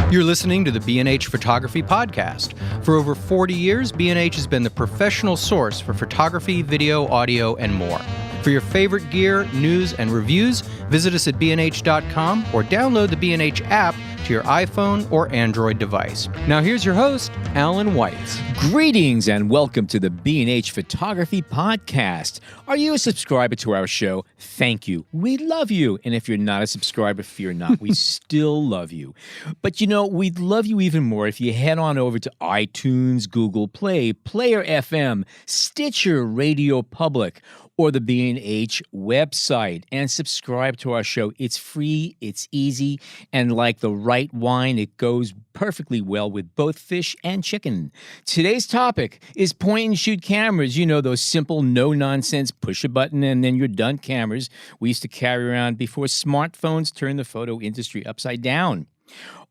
You're listening to the B&H Photography Podcast. For over 40 years, B&H has been the professional source for photography, video, audio, and more. For your favorite gear, news, and reviews, visit us at bnh.com or download the B&H app to your iPhone or Android device. Now here's your host, Alan White. Greetings and welcome to the B&H Photography Podcast. Are you a subscriber to our show? Thank you. We love you. And if you're not a subscriber, fear not. We still love you. But you know, we'd love you even more if you head on over to iTunes, Google Play, Player FM, Stitcher, Radio Public, or the B&H website and subscribe to our show. It's free, it's easy, and like the right wine, it goes perfectly well with both fish and chicken. Today's topic is point-and-shoot cameras. You know, those simple, no-nonsense, push a button and then you're done cameras we used to carry around before smartphones turned the photo industry upside down.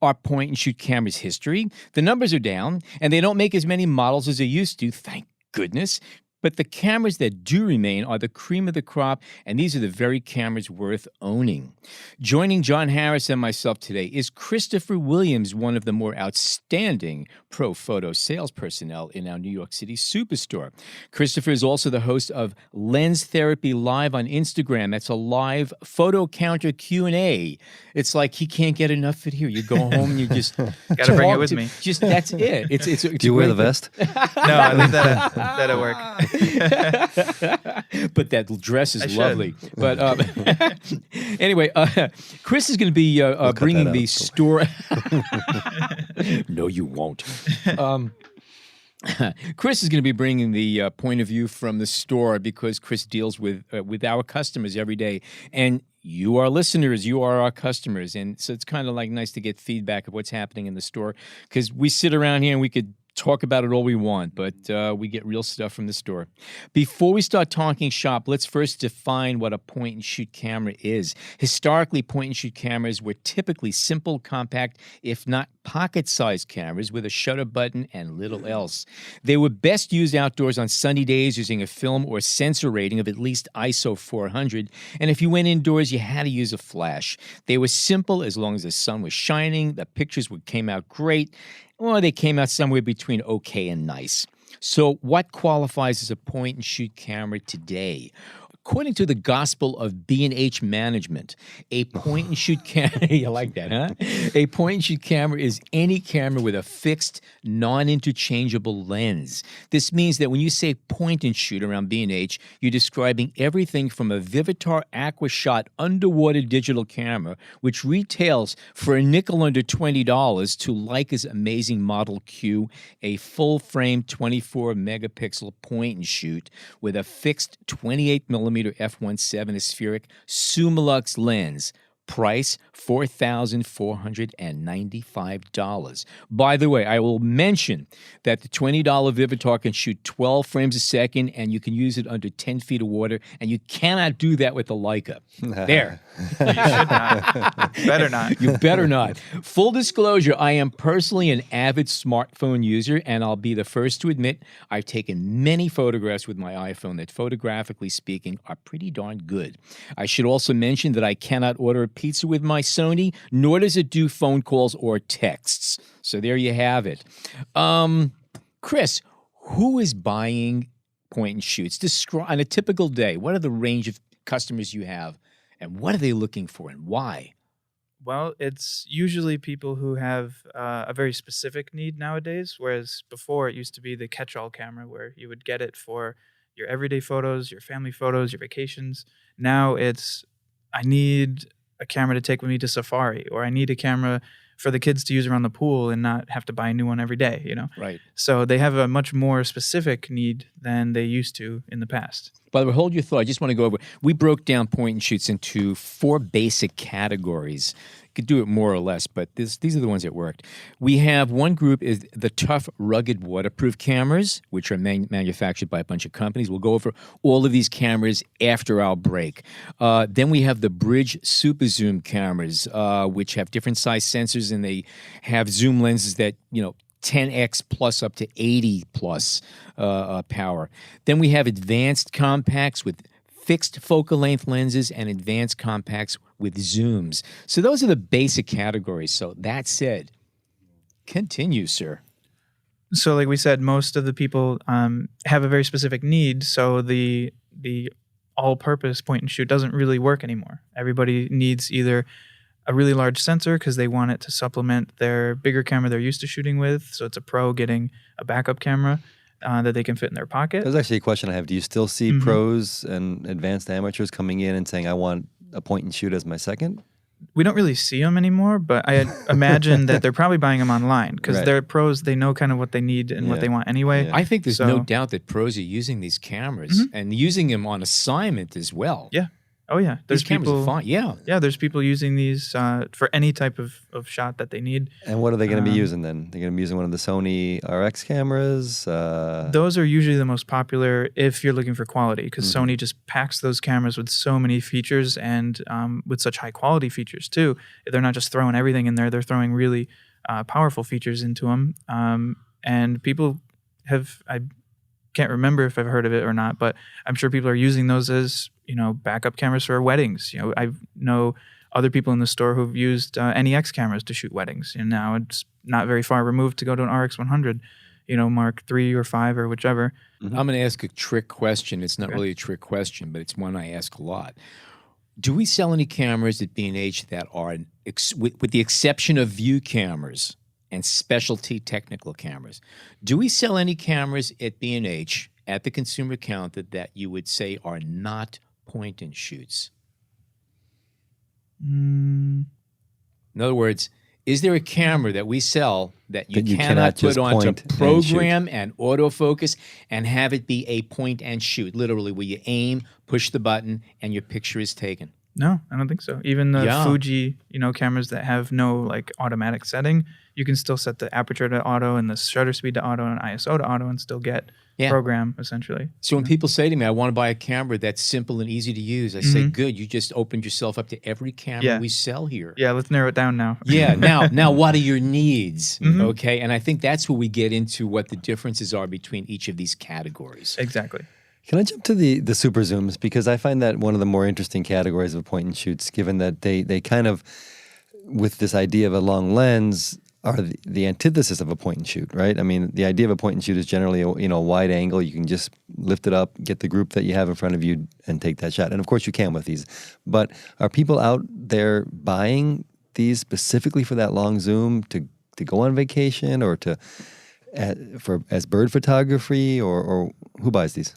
Our point-and-shoot cameras history, the numbers are down, and they don't make as many models as they used to, thank goodness. But the cameras that do remain are the cream of the crop, and these are the very cameras worth owning. Joining John Harris and myself today is Christopher Williams, one of the more outstanding pro photo sales personnel in our New York City superstore. Christopher is also the host of Lens Therapy Live on Instagram. That's a live photo counter Q&A. It's like he can't get enough of it here. You go home and you just gotta bring it with me. Just that's it. It's Do you wear the vest? No, I leave that at work. But that dress is lovely. But anyway, Chris is going to be bringing the store. No, you won't. Chris is going to be bringing the point of view from the store because Chris deals with our customers every day. And you are listeners, you are our customers. And so it's kind of like nice to get feedback of what's happening in the store because we sit around here and we could talk about it all we want, but we get real stuff from the store. Before we start talking shop, let's first define what a point-and-shoot camera is. Historically, point-and-shoot cameras were typically simple, compact, if not pocket-sized cameras with a shutter button and little else. They were best used outdoors on sunny days using a film or sensor rating of at least ISO 400, and if you went indoors, you had to use a flash. They were simple as long as the sun was shining, the pictures came out great, or they came out somewhere between okay and nice. So what qualifies as a point-and-shoot camera today? According to the gospel of B&H management, a point-and-shoot camera, you like that, huh? A point-and-shoot camera is any camera with a fixed, non-interchangeable lens. This means that when you say point-and-shoot around B&H, you're describing everything from a Vivitar AquaShot underwater digital camera, which retails for a nickel under $20, to Leica's amazing Model Q, a full-frame 24-megapixel point-and-shoot with a fixed 28mm f1.7 spheric Summilux lens. Price $4,495. By the way, I will mention that the $20 Vivitar can shoot 12 frames a second, and you can use it under 10 feet of water, and you cannot do that with the Leica. There. You should not. Better not. You better not. Full disclosure, I am personally an avid smartphone user, and I'll be the first to admit I've taken many photographs with my iPhone that, photographically speaking, are pretty darn good. I should also mention that I cannot order a pizza with my Sony, nor does it do phone calls or texts. So there you have it. Chris, who is buying point-and-shoots? Describe on a typical day. What are the range of customers you have, and what are they looking for, and why? Well, it's usually people who have a very specific need nowadays, whereas before it used to be the catch-all camera where you would get it for your everyday photos, your family photos, your vacations. Now it's, I need a camera to take with me to safari, or I need a camera for the kids to use around the pool and not have to buy a new one every day, you know? Right. So they have a much more specific need than they used to in the past. By the way, hold your thought. I just want to go over. We broke down point-and-shoots into 4 basic categories. You could do it more or less, but these are the ones that worked. We have one group is the tough, rugged, waterproof cameras, which are manufactured by a bunch of companies. We'll go over all of these cameras after our break. Then we have the Bridge Super Zoom cameras, which have different size sensors, and they have zoom lenses that, 10x plus up to 80 plus power. Then we have advanced compacts with fixed focal length lenses and advanced compacts with zooms. So those are the basic categories. So that said, Continue, sir. So, like we said, most of the people have a very specific need. So the all-purpose point and shoot doesn't really work anymore. Everybody needs either a really large sensor because they want it to supplement their bigger camera they're used to shooting with. So it's a pro getting a backup camera that they can fit in their pocket. That's actually a question I have. Do you still see pros and advanced amateurs coming in and saying, I want a point and shoot as my second? We don't really see them anymore, but I imagine that they're probably buying them online because they're pros. They know kind of what they need and what they want anyway. Yeah. I think there's no doubt that pros are using these cameras and using them on assignment as well. Yeah. Oh, yeah. These cameras are fine. Yeah. Yeah, there's people using these for any type of shot that they need. And what are they going to be using then? They're going to be using one of the Sony RX cameras? Those are usually the most popular if you're looking for quality because Sony just packs those cameras with so many features and with such high quality features too. They're not just throwing everything in there. They're throwing really powerful features into them. And people have, I can't remember if I've heard of it or not, but I'm sure people are using those as backup cameras for weddings. I know other people in the store who've used NEX cameras to shoot weddings. And now it's not very far removed to go to an RX 100, Mark 3 or 5 or whichever. I'm going to ask a trick question. It's not really a trick question, but it's one I ask a lot. Do we sell any cameras at B&H that are, with the exception of view cameras and specialty technical cameras, do we sell any cameras at B&H at the consumer counter that you would say are not point and shoots? In other words, is there a camera that we sell that you cannot put onto program and autofocus and have it be a point and shoot, literally where you aim, push the button, and your picture is taken? No, I don't think so. Even the Fuji, cameras that have no automatic setting, you can still set the aperture to auto and the shutter speed to auto and ISO to auto and still get program essentially. So when people say to me, I want to buy a camera that's simple and easy to use, I say, good, you just opened yourself up to every camera we sell here. Yeah, let's narrow it down now. Now what are your needs? Okay, and I think that's where we get into what the differences are between each of these categories. Exactly. Can I jump to the super zooms? Because I find that one of the more interesting categories of point and shoots, given that they kind of, with this idea of a long lens, are the antithesis of a point and shoot, right? I mean, the idea of a point and shoot is generally a wide angle. You can just lift it up, get the group that you have in front of you, and take that shot. And of course, you can with these. But are people out there buying these specifically for that long zoom to go on vacation or as bird photography, or who buys these?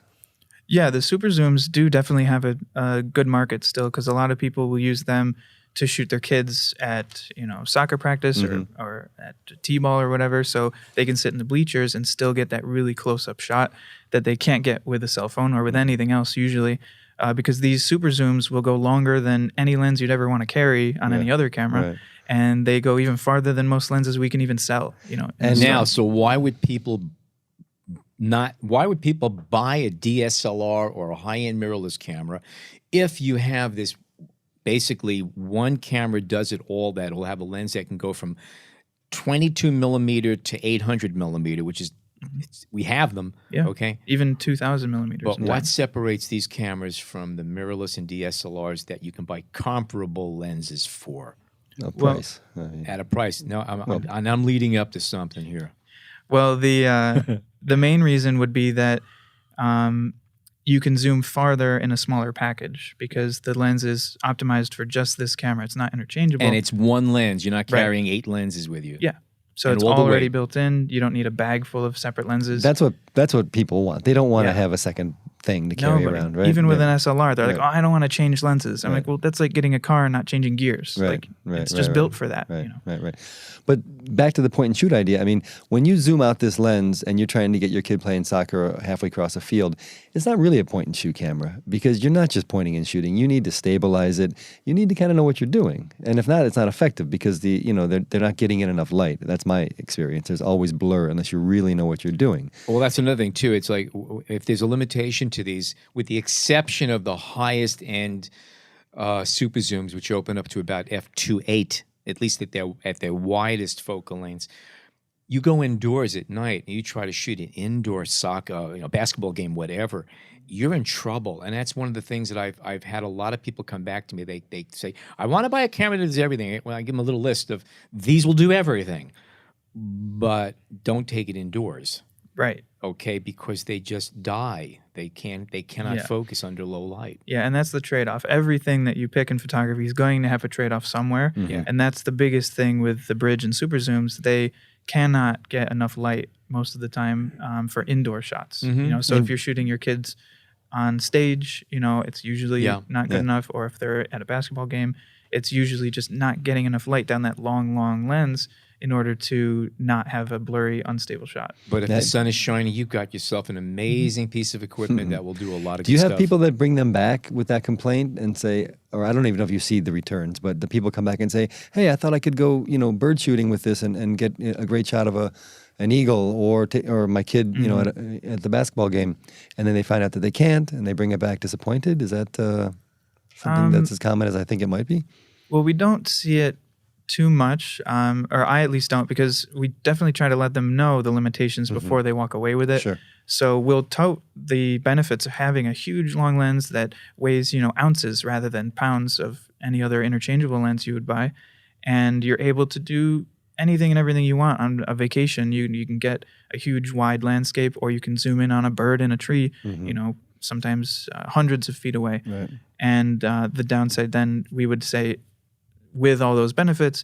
Yeah, the super zooms do definitely have a good market still because a lot of people will use them to shoot their kids at soccer practice or at t-ball or whatever, so they can sit in the bleachers and still get that really close-up shot that they can't get with a cell phone or with anything else usually, because these super zooms will go longer than any lens you'd ever want to carry on any other camera, and they go even farther than most lenses we can even sell. And now, so why would people buy a DSLR or a high-end mirrorless camera if you have this? Basically, one camera does it all. That will have a lens that can go from 22 millimeter to 800 millimeter, which is, we have them, okay? Even 2,000 millimeters. But what separates these cameras from the mirrorless and DSLRs that you can buy comparable lenses for? Price. At a price. No, I'm leading up to something here. Well, the main reason would be that you can zoom farther in a smaller package because the lens is optimized for just this camera. It's not interchangeable. And it's one lens. You're not carrying 8 lenses with you. Yeah. So it's already built in. You don't need a bag full of separate lenses. That's what people want. They don't want to have a second thing to carry around, right? Even with an SLR, they're like, oh, I don't want to change lenses. I'm like, well, that's like getting a car and not changing gears. It's just built for that. Right. But back to the point and shoot idea. I mean, when you zoom out this lens and you're trying to get your kid playing soccer halfway across a field, it's not really a point and shoot camera because you're not just pointing and shooting. You need to stabilize it. You need to kind of know what you're doing. And if not, it's not effective because they're not getting in enough light. That's my experience. There's always blur unless you really know what you're doing. Well, that's another thing too. It's like if there's a limitation to these, with the exception of the highest end super zooms, which open up to about f2.8, at least at their widest focal lengths. You go indoors at night and you try to shoot an indoor soccer, basketball game, whatever, you're in trouble. And that's one of the things that I've had a lot of people come back to me. They say, I want to buy a camera that does everything. Well, I give them a little list of these will do everything. but don't take it indoors. Right. Okay, because they just die. They cannot Yeah. focus under low light. Yeah, and that's the trade-off. Everything that you pick in photography is going to have a trade-off somewhere. Yeah. And that's the biggest thing with the bridge and super zooms. They cannot get enough light most of the time for indoor shots. Mhm. You know, so if you're shooting your kids on stage, you know, it's usually Yeah. not good enough. Or if they're at a basketball game, it's usually just not getting enough light down that long lens in order to not have a blurry, unstable shot. But if That- the sun is shining, you've got yourself an amazing piece of equipment that will do a lot of Do you good have stuff. people that bring them back with that complaint and say, or I don't even know if you see the returns, but the people come back and say, hey, I thought I could go, bird shooting with this and get a great shot of an eagle or my kid, at the basketball game. And then they find out that they can't and they bring it back disappointed. Is that something that's as common as I think it might be? Well, we don't see it too much, or I at least don't, because we definitely try to let them know the limitations before they walk away with it. Sure. So we'll tout the benefits of having a huge long lens that weighs, ounces rather than pounds of any other interchangeable lens you would buy. And you're able to do anything and everything you want on a vacation. You can get a huge wide landscape, or you can zoom in on a bird in a tree, sometimes hundreds of feet away. Right. And the downside then, we would say, with all those benefits,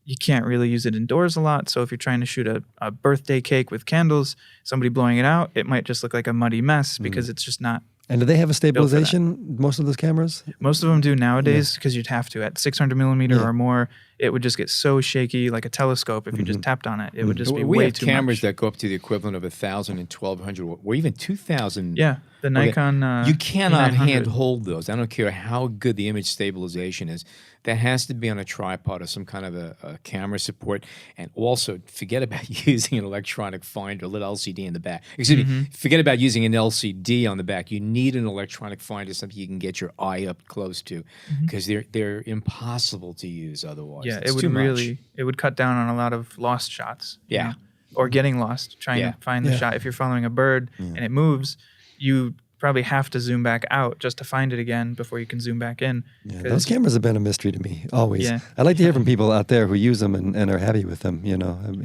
you can't really use it indoors a lot. So if you're trying to shoot a birthday cake with candles, somebody blowing it out, it might just look like a muddy mess because it's just not. And do they have a stabilization, most of those cameras? Most of them do nowadays, because you'd have to. At 600 millimeter or more, it would just get so shaky, like a telescope. If you just tapped on it, it would just be we way have too cameras much. that go up to the equivalent of 1,000 and 1,200 or even 2,000. Yeah, the Nikon. You cannot E900. hand hold those. I don't care how good the image stabilization is. That has to be on a tripod or some kind of a camera support. And also, forget about using an electronic finder, a little LCD in the back. Excuse me, forget about using an LCD on the back. You need an electronic finder, something you can get your eye up close to, because they're impossible to use otherwise. Yeah, It's it would too much. it would cut down on a lot of lost shots. you Yeah. know, or getting lost trying Yeah. to find the shot. If you're following a bird and it moves, you probably have to zoom back out just to find it again before you can zoom back in. Yeah, 'Cause- those cameras have been a mystery to me, always. Yeah. I'd like to hear from people out there who use them and are happy with them,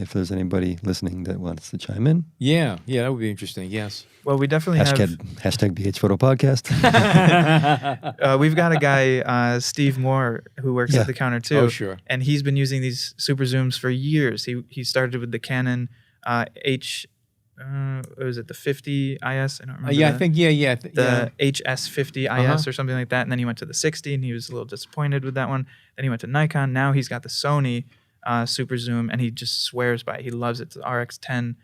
if there's anybody listening that wants to chime in. Yeah, that would be interesting. Yes. Well, we definitely Hashtag BH Photo Podcast. have. We've got a guy, Steve Moore, who works Yeah. at the counter too. Oh, sure. And he's been using these super zooms for years. He started with the Canon what was it, the 50 IS? I don't remember. Yeah, I the- think, the HS50 Uh-huh. IS or something like that. And then he went to the 60 and he was a little disappointed with that one. Then he went to Nikon. Now he's got the Sony Super Zoom and he just swears by it. He loves it. It's the RX10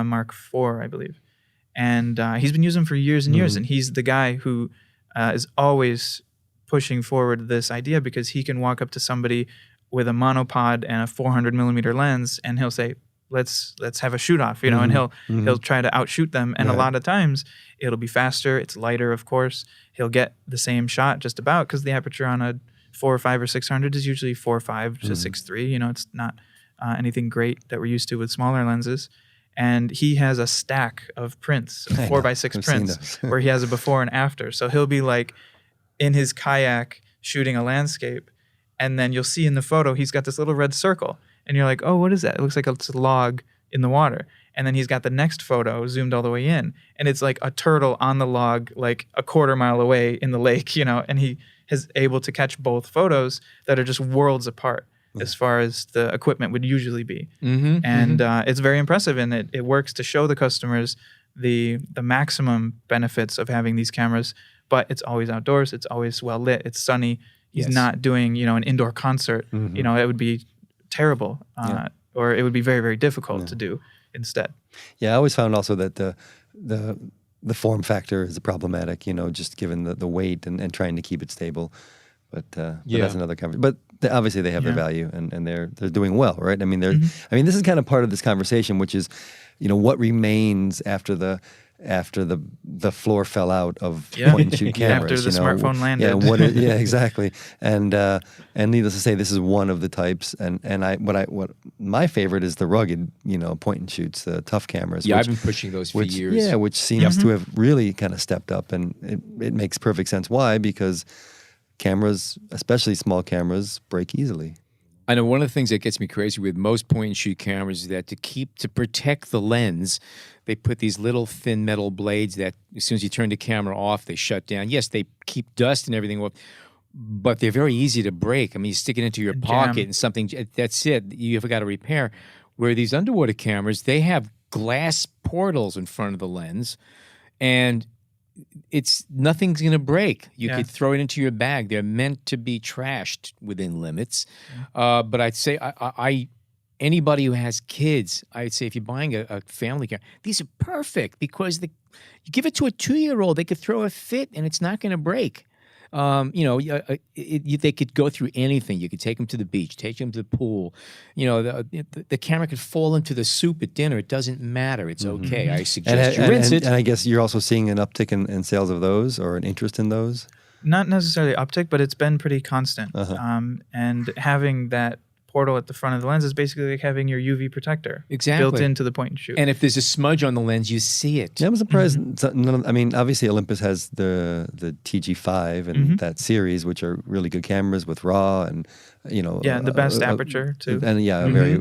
Mark IV, I believe. And he's been using them for years and years. And he's the guy who is always pushing forward this idea, because he can walk up to somebody with a monopod and a 400 millimeter lens and he'll say, let's have a shoot off, and he'll try to outshoot them. And a lot of times it'll be faster. It's lighter, of course. He'll get the same shot just about, because the aperture on a 4 or 5 or 600 is usually 4.5 to 6.3. It's not anything great that we're used to with smaller lenses. And he has a stack of prints, 4x6 I've seen prints, those. where he has a before and after. So he'll be like in his kayak shooting a landscape, and then you'll see in the photo he's got this little red circle. And you're like, oh, what is that? It looks like it's a log in the water. And then he's got the next photo zoomed all the way in. And it's like a turtle on the log, like a quarter mile away in the lake, and he is able to catch both photos that are just worlds apart as far as the equipment would usually be. And it's very impressive. And it works to show the customers the maximum benefits of having these cameras. But it's always outdoors. It's always well lit. It's sunny. He's Yes. not doing, an indoor concert. It would be terrible, or it would be very, very difficult to do instead. Yeah, I always found also that the form factor is problematic, just given the weight and trying to keep it stable. But that's another conversation. But obviously they have their value and they're doing well, right? I mean, this is kind of part of this conversation, which is, what remains after the floor fell out of point and shoot cameras. After the smartphone landed. Yeah, exactly. And needless to say, this is one of the types. And what my favorite is the rugged, point and shoots, the tough cameras. Yeah, which, I've been pushing those for which, years. Yeah, which seems to have really kind of stepped up, and it makes perfect sense. Why? Because cameras, especially small cameras, break easily. I know one of the things that gets me crazy with most point and shoot cameras is that to protect the lens, they put these little thin metal blades that as soon as you turn the camera off, they shut down. Yes, they keep dust and everything off, but they're very easy to break. I mean, you stick it into your pocket and something, that's it. You ever got to repair. Where these underwater cameras, they have glass portals in front of the lens, and nothing's going to break. You could throw it into your bag. They're meant to be trashed within limits. But I'd say anybody who has kids, I'd say if you're buying a family camera, these are perfect because you give it to a 2-year-old, they could throw a fit and it's not going to break. They could go through anything. You could take them to the beach, take them to the pool. The camera could fall into the soup at dinner. It doesn't matter. It's okay. I suggest you rinse it. And I guess you're also seeing an uptick in sales of those or an interest in those? Not necessarily uptick, but it's been pretty constant. And having that portal at the front of the lens is basically like having your UV protector built into the point and shoot. And if there's a smudge on the lens, you see it. Yeah, I'm surprised. Obviously Olympus has the TG5 and that series, which are really good cameras with RAW and the best aperture too. And a very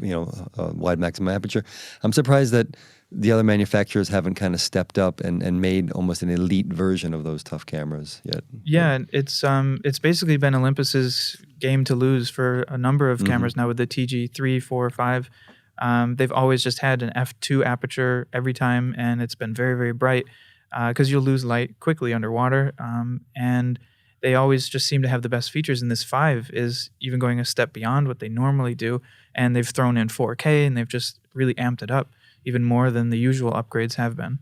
wide maximum aperture. I'm surprised that the other manufacturers haven't kind of stepped up and made almost an elite version of those tough cameras yet. Yeah, it's basically been Olympus's game to lose for a number of cameras now with the TG3, 4, 5. They've always just had an f2 aperture every time, and it's been very, very bright because you'll lose light quickly underwater. And they always just seem to have the best features, and this 5 is even going a step beyond what they normally do, and they've thrown in 4K, and they've just really amped it up even more than the usual upgrades have been.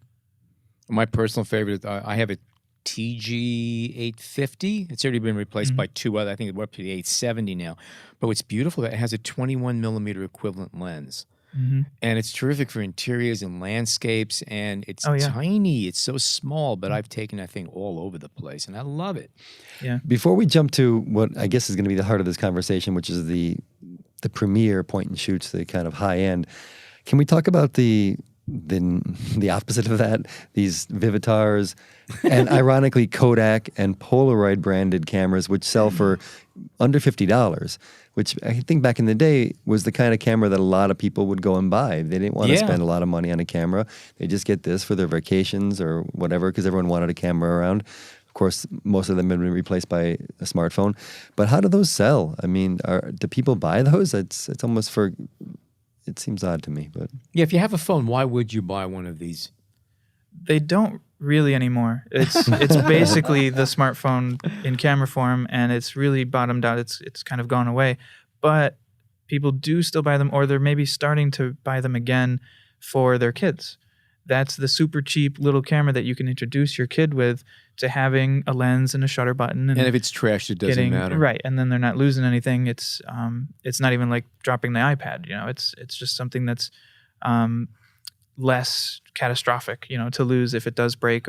My personal favorite, I have a TG850. It's already been replaced by two other. I think we're up to the 870 now. But what's beautiful, it has a 21 millimeter equivalent lens. And it's terrific for interiors and landscapes, and it's tiny. It's so small, but I've taken that thing all over the place, and I love it. Yeah. Before we jump to what I guess is going to be the heart of this conversation, which is the premier point and shoots, the kind of high end, can we talk about the opposite of that, these Vivitars, and ironically Kodak and Polaroid branded cameras, which sell for under $50, which I think back in the day was the kind of camera that a lot of people would go and buy. They didn't want to spend a lot of money on a camera. They just get this for their vacations or whatever because everyone wanted a camera around. Of course, most of them have been replaced by a smartphone. But how do those sell? I mean, do people buy those? It's almost for... It seems odd to me, but... Yeah, if you have a phone, why would you buy one of these? They don't really anymore. It's basically the smartphone in camera form, and it's really bottomed out. It's kind of gone away. But people do still buy them, or they're maybe starting to buy them again for their kids. That's the super cheap little camera that you can introduce your kid with to having a lens and a shutter button. And if it's trashed, it doesn't matter. Right, and then they're not losing anything. It's not even like dropping the iPad. It's just something that's less catastrophic. To lose if it does break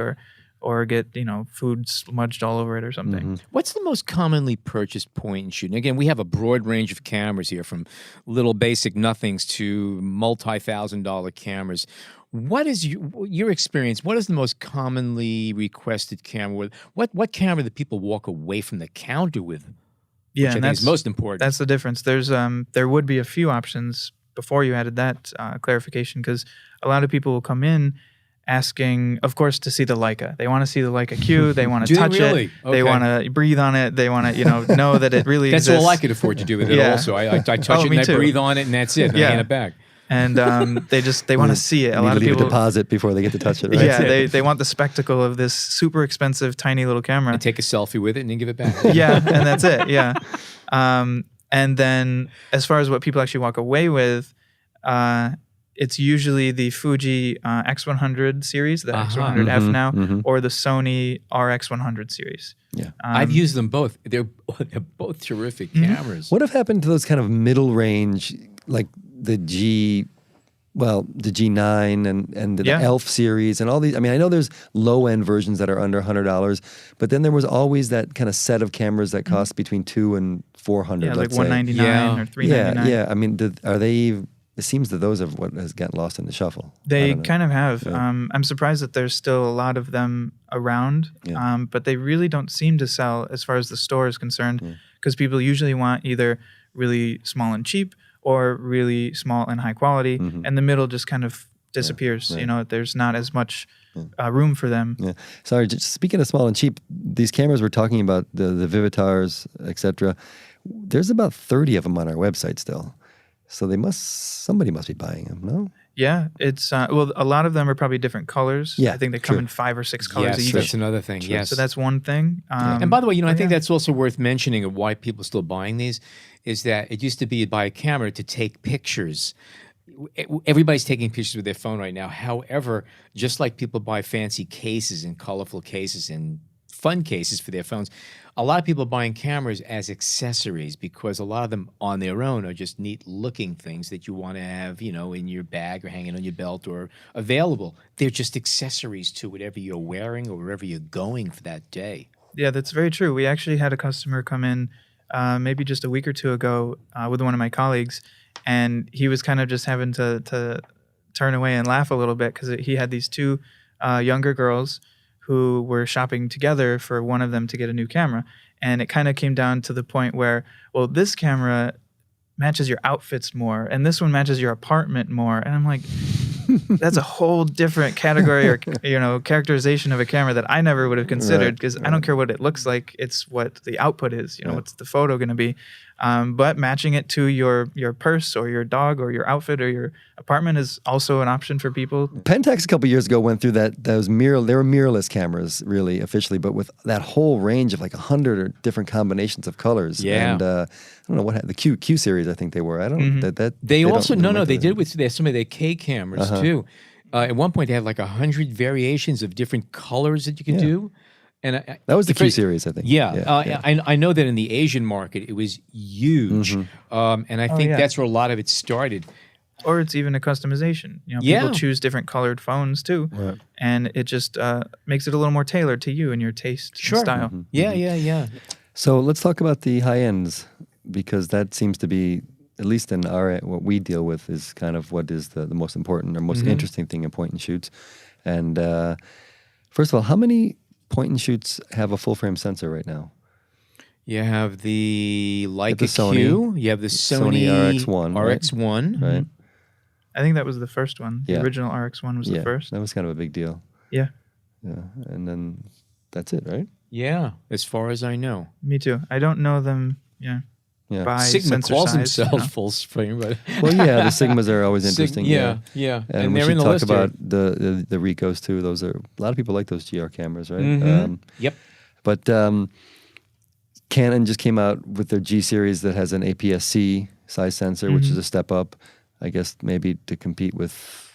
or get food smudged all over it or something. What's the most commonly purchased point and shoot? And again, we have a broad range of cameras here, from little basic nothings to multi-$1,000 cameras. What is your experience? What is the most commonly requested camera? What camera do people walk away from the counter with? Yeah, which I think is most important. That's the difference. There would be a few options before you added that clarification, because a lot of people will come in asking, of course, to see the Leica. They want to see the Leica Q. They want to touch it. Okay. They want to breathe on it. They want to know that it really that's exists. all I could afford to do with it. Also, I touch it and I breathe on it, and that's it. And I hand it back. And they want to see it. A lot of people leave a deposit before they get to touch it. Right? Yeah, they want the spectacle of this super expensive tiny little camera. And take a selfie with it and then give it back. Yeah, and that's it. Yeah, and then as far as what people actually walk away with, it's usually the Fuji X100 series, the X100F now, or the Sony RX100 series. Yeah, I've used them both. They're both terrific cameras. What have happened to those kind of middle range, like the G9 and the ELPH series and all these? I mean, I know there's low end versions that are under $100, but then there was always that kind of set of cameras that cost between $200 and $400. Yeah, like $199 or $399. Yeah. I mean, are they? It seems that those are what has gotten lost in the shuffle. They kind of have. Yeah. I'm surprised that there's still a lot of them around, but they really don't seem to sell as far as the store is concerned, because people usually want either really small and cheap or really small and high quality, and the middle just kind of disappears. You know, there's not as much room for them. Yeah. Sorry, just speaking of small and cheap, these cameras we're talking about, the Vivitars, etc. There's about 30 of them on our website still. So somebody must be buying them, no? Yeah, it's well, a lot of them are probably different colors. Yeah, I think they come true. in 5 or 6 colors Yes, each. that's another thing. Yes. So that's one thing. And by the way, you know, I think yeah. that's also worth mentioning of why people are still buying these is that it used to be you buy a camera to take pictures. Everybody's taking pictures with their phone right now. However, just like people buy fancy cases and colorful cases and fun cases for their phones, a lot of people are buying cameras as accessories because a lot of them on their own are just neat looking things that you want to have, you know, in your bag or hanging on your belt or available. They're just accessories to whatever you're wearing or wherever you're going for that day. Yeah, that's very true. We actually had a customer come in maybe just a week or two ago with one of my colleagues, and he was kind of just having to turn away and laugh a little bit because he had these 2 younger girls who were shopping together for one of them to get a new camera. And it kind of came down to the point where, well, this camera matches your outfits more, and this one matches your apartment more. And I'm like, that's a whole different category or, you know, characterization of a camera that I never would have considered because I don't care what it looks like. It's what the output is, you know, what's the photo going to be. But matching it to your purse or your dog or your outfit or your apartment is also an option for people. Pentax a couple years ago went through those they were mirrorless cameras, really officially, but with that whole range of like 100 different combinations of colors. Yeah. And I don't know what the Q series. I think they were. I don't that They also don't they did with some of their K cameras too. At one point, they had like 100 variations of different colors that you could do. And that was the Q series, I think. Yeah. I know that in the Asian market, it was huge. And I think that's where a lot of it started. Or it's even a customization. You know, people choose different colored phones too. Right. And it just makes it a little more tailored to you and your taste and style. Yeah. So let's talk about the high ends, because that seems to be, at least in what we deal with, is kind of what is the most important or most interesting thing in point and shoots. And first of all, how many point and shoots have a full frame sensor right now? You have the Leica Sony, Q. You have the Sony RX1. Right. I think that was the first one. Yeah. The original RX1 was the first. That was kind of a big deal. Yeah. Yeah. And then that's it, right? Yeah, as far as I know. Me too. I don't know them. Yeah. By Sigma sensor calls size, themselves full frame, but well, yeah, the Sigmas are always interesting. Yeah. And we they're should in the talk list about the Ricos too. Those are, a lot of people like those GR cameras, right? Yep. But Canon just came out with their G series that has an APS-C size sensor, which is a step up, I guess, maybe to compete with,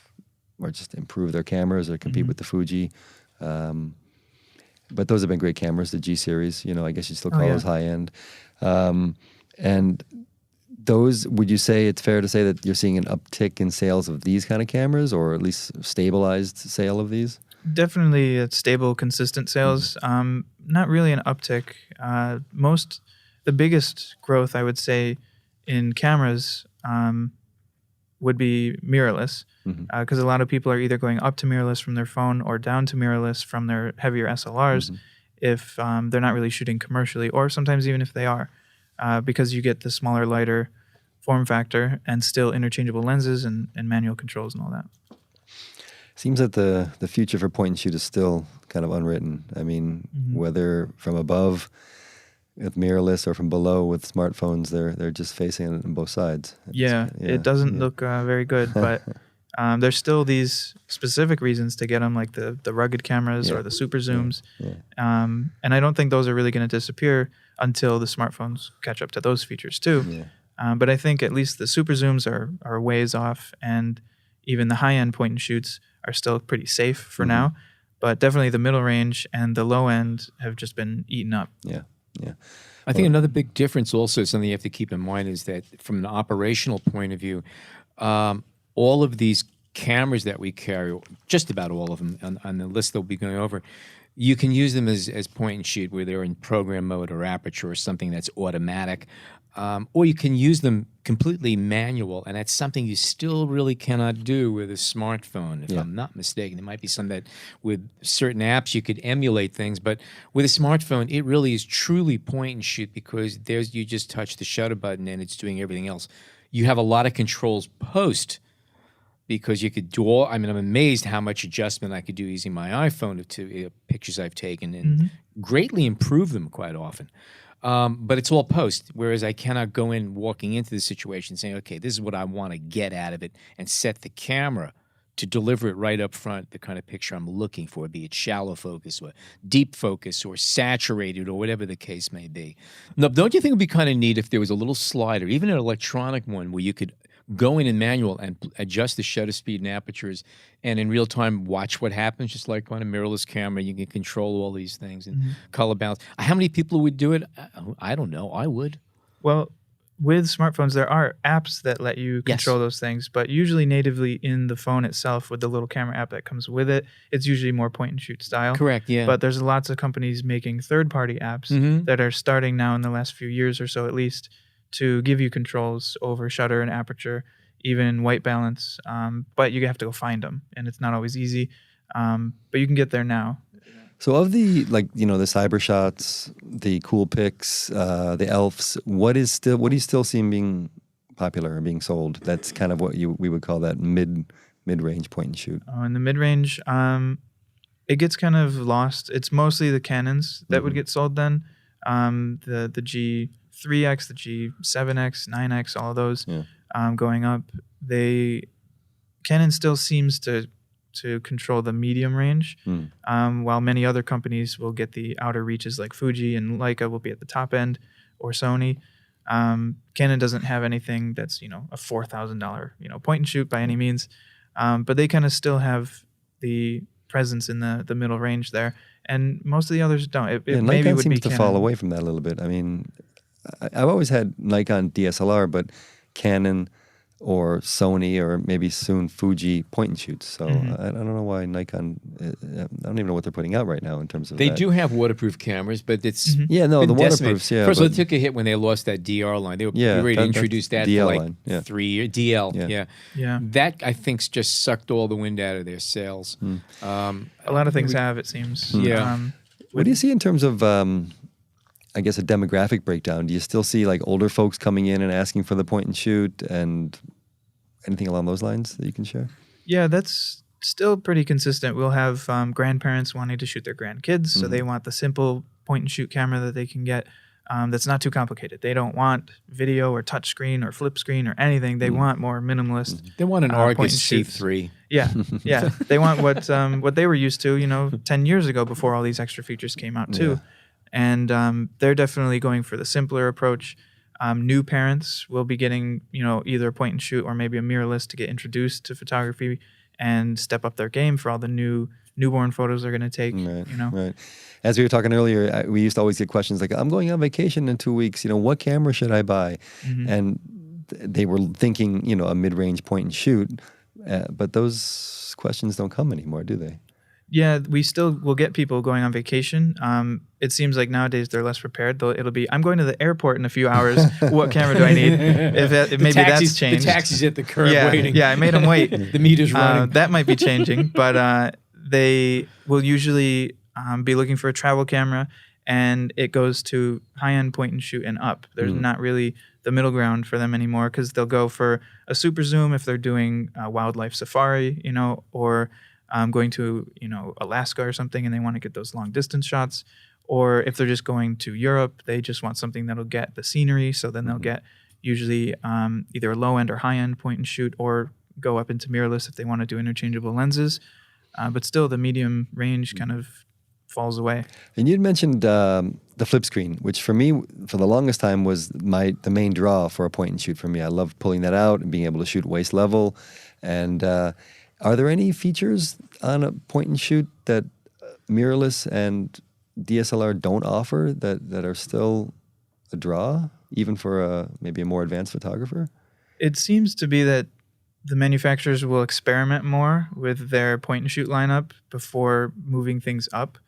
or just improve their cameras or compete with the Fuji. But those have been great cameras, the G series. You know, I guess you still call those high end. And those, would you say it's fair to say that you're seeing an uptick in sales of these kind of cameras, or at least stabilized sale of these? Definitely a stable, consistent sales. Not really an uptick. The biggest growth, I would say, in cameras would be mirrorless, because a lot of people are either going up to mirrorless from their phone or down to mirrorless from their heavier SLRs if they're not really shooting commercially, or sometimes even if they are, because you get the smaller, lighter form factor and still interchangeable lenses and manual controls and all that. Seems that the future for point and shoot is still kind of unwritten. I mean, whether from above with mirrorless or from below with smartphones, they're just facing it on both sides. It doesn't look very good, but there's still these specific reasons to get them, like the rugged cameras or the super zooms. And I don't think those are really going to disappear until the smartphones catch up to those features too. But I think at least the super zooms are ways off, and even the high-end point and shoots are still pretty safe for now. But definitely the middle range and the low end have just been eaten up. Yeah. I think another big difference also, something you have to keep in mind, is that from an operational point of view, all of these cameras that we carry, just about all of them on the list that we'll be going over, you can use them as point and shoot, where they're in program mode or aperture or something that's automatic. Or you can use them completely manual, and that's something you still really cannot do with a smartphone, if I'm not mistaken. There might be some that with certain apps you could emulate things, but with a smartphone, it really is truly point and shoot because you just touch the shutter button and it's doing everything else. You have a lot of controls post because you could do all, I'm amazed how much adjustment I could do using my iPhone to pictures I've taken and greatly improve them quite often. But it's all post, whereas I cannot go in walking into the situation saying, okay, this is what I want to get out of it and set the camera to deliver it right up front, the kind of picture I'm looking for, be it shallow focus or deep focus or saturated or whatever the case may be. Now, don't you think it would be kind of neat if there was a little slider, even an electronic one, where you could go in manual and adjust the shutter speed and apertures and in real time watch what happens, just like on a mirrorless camera. You can control all these things and color balance. How many people would do it? I don't know. I would. Well, with smartphones, there are apps that let you control those things, but usually natively in the phone itself with the little camera app that comes with it, it's usually more point and shoot style. Correct, yeah. But there's lots of companies making third-party apps that are starting now in the last few years or so at least to give you controls over shutter and aperture, even white balance. But you have to go find them, and it's not always easy. But you can get there now. So of the the Cybershots, the Coolpix, the Elfs, what do you still see being popular or being sold? That's kind of what we would call that mid-range point and shoot. In the mid-range, it gets kind of lost. It's mostly the Canons that would get sold then. The G3X, the G7X, 9X, all of those going up. Canon still seems to control the medium range, while many other companies will get the outer reaches like Fuji and Leica will be at the top end, or Sony. Canon doesn't have anything that's a $4,000 point and shoot by any means, but they kind of still have the presence in the middle range there, and most of the others don't. It maybe Nikon would seems be to Canon. fall away from that a little bit. I mean, I've always had Nikon DSLR, but Canon or Sony or maybe soon Fuji point and shoots. So I don't know why Nikon. I don't even know what they're putting out right now in terms of. They that. do have waterproof cameras, but it's the been decimated. waterproofs. Yeah, First of all, they took a hit when they lost that DR line. They were ready to introduce that DL for like line, yeah. 3 years. DL, Yeah. That I think's just sucked all the wind out of their sails. A lot of things have, it seems. Yeah. What do you see in terms of? I guess a demographic breakdown. Do you still see like older folks coming in and asking for the point and shoot, and anything along those lines that you can share? Yeah, that's still pretty consistent. We'll have grandparents wanting to shoot their grandkids, so they want the simple point and shoot camera that they can get that's not too complicated. They don't want video or touch screen or flip screen or anything. They want more minimalist. They want an point Argus and shoots. C3. Yeah. They want what they were used to, 10 years ago before all these extra features came out too. And they're definitely going for the simpler approach. New parents will be getting, either a point and shoot or maybe a mirrorless to get introduced to photography and step up their game for all the newborn photos they're going to take. Right. As we were talking earlier, we used to always get questions like, "I'm going on vacation in 2 weeks. What camera should I buy?" And they were thinking, a mid-range point and shoot, but those questions don't come anymore, do they? Yeah, we still will get people going on vacation. It seems like nowadays they're less prepared. It'll be, I'm going to the airport in a few hours. What camera do I need? If maybe that's changed. The taxi's at the curb waiting. Yeah, I made them wait. The meter's running. That might be changing, but they will usually be looking for a travel camera, and it goes to high-end point and shoot and up. There's not really the middle ground for them anymore, because they'll go for a super zoom if they're doing wildlife safari, or going to Alaska or something, and they want to get those long distance shots. Or if they're just going to Europe, they just want something that'll get the scenery. So then they'll get usually either a low end or high end point and shoot, or go up into mirrorless if they want to do interchangeable lenses. But still, the medium range kind of falls away. And you'd mentioned the flip screen, which for me, for the longest time, was the main draw for a point and shoot for me. I loved pulling that out and being able to shoot waist level. And are there any features on a point and shoot that mirrorless and DSLR don't offer that are still a draw, even for maybe a more advanced photographer? It seems to be that the manufacturers will experiment more with their point and shoot lineup before moving things up.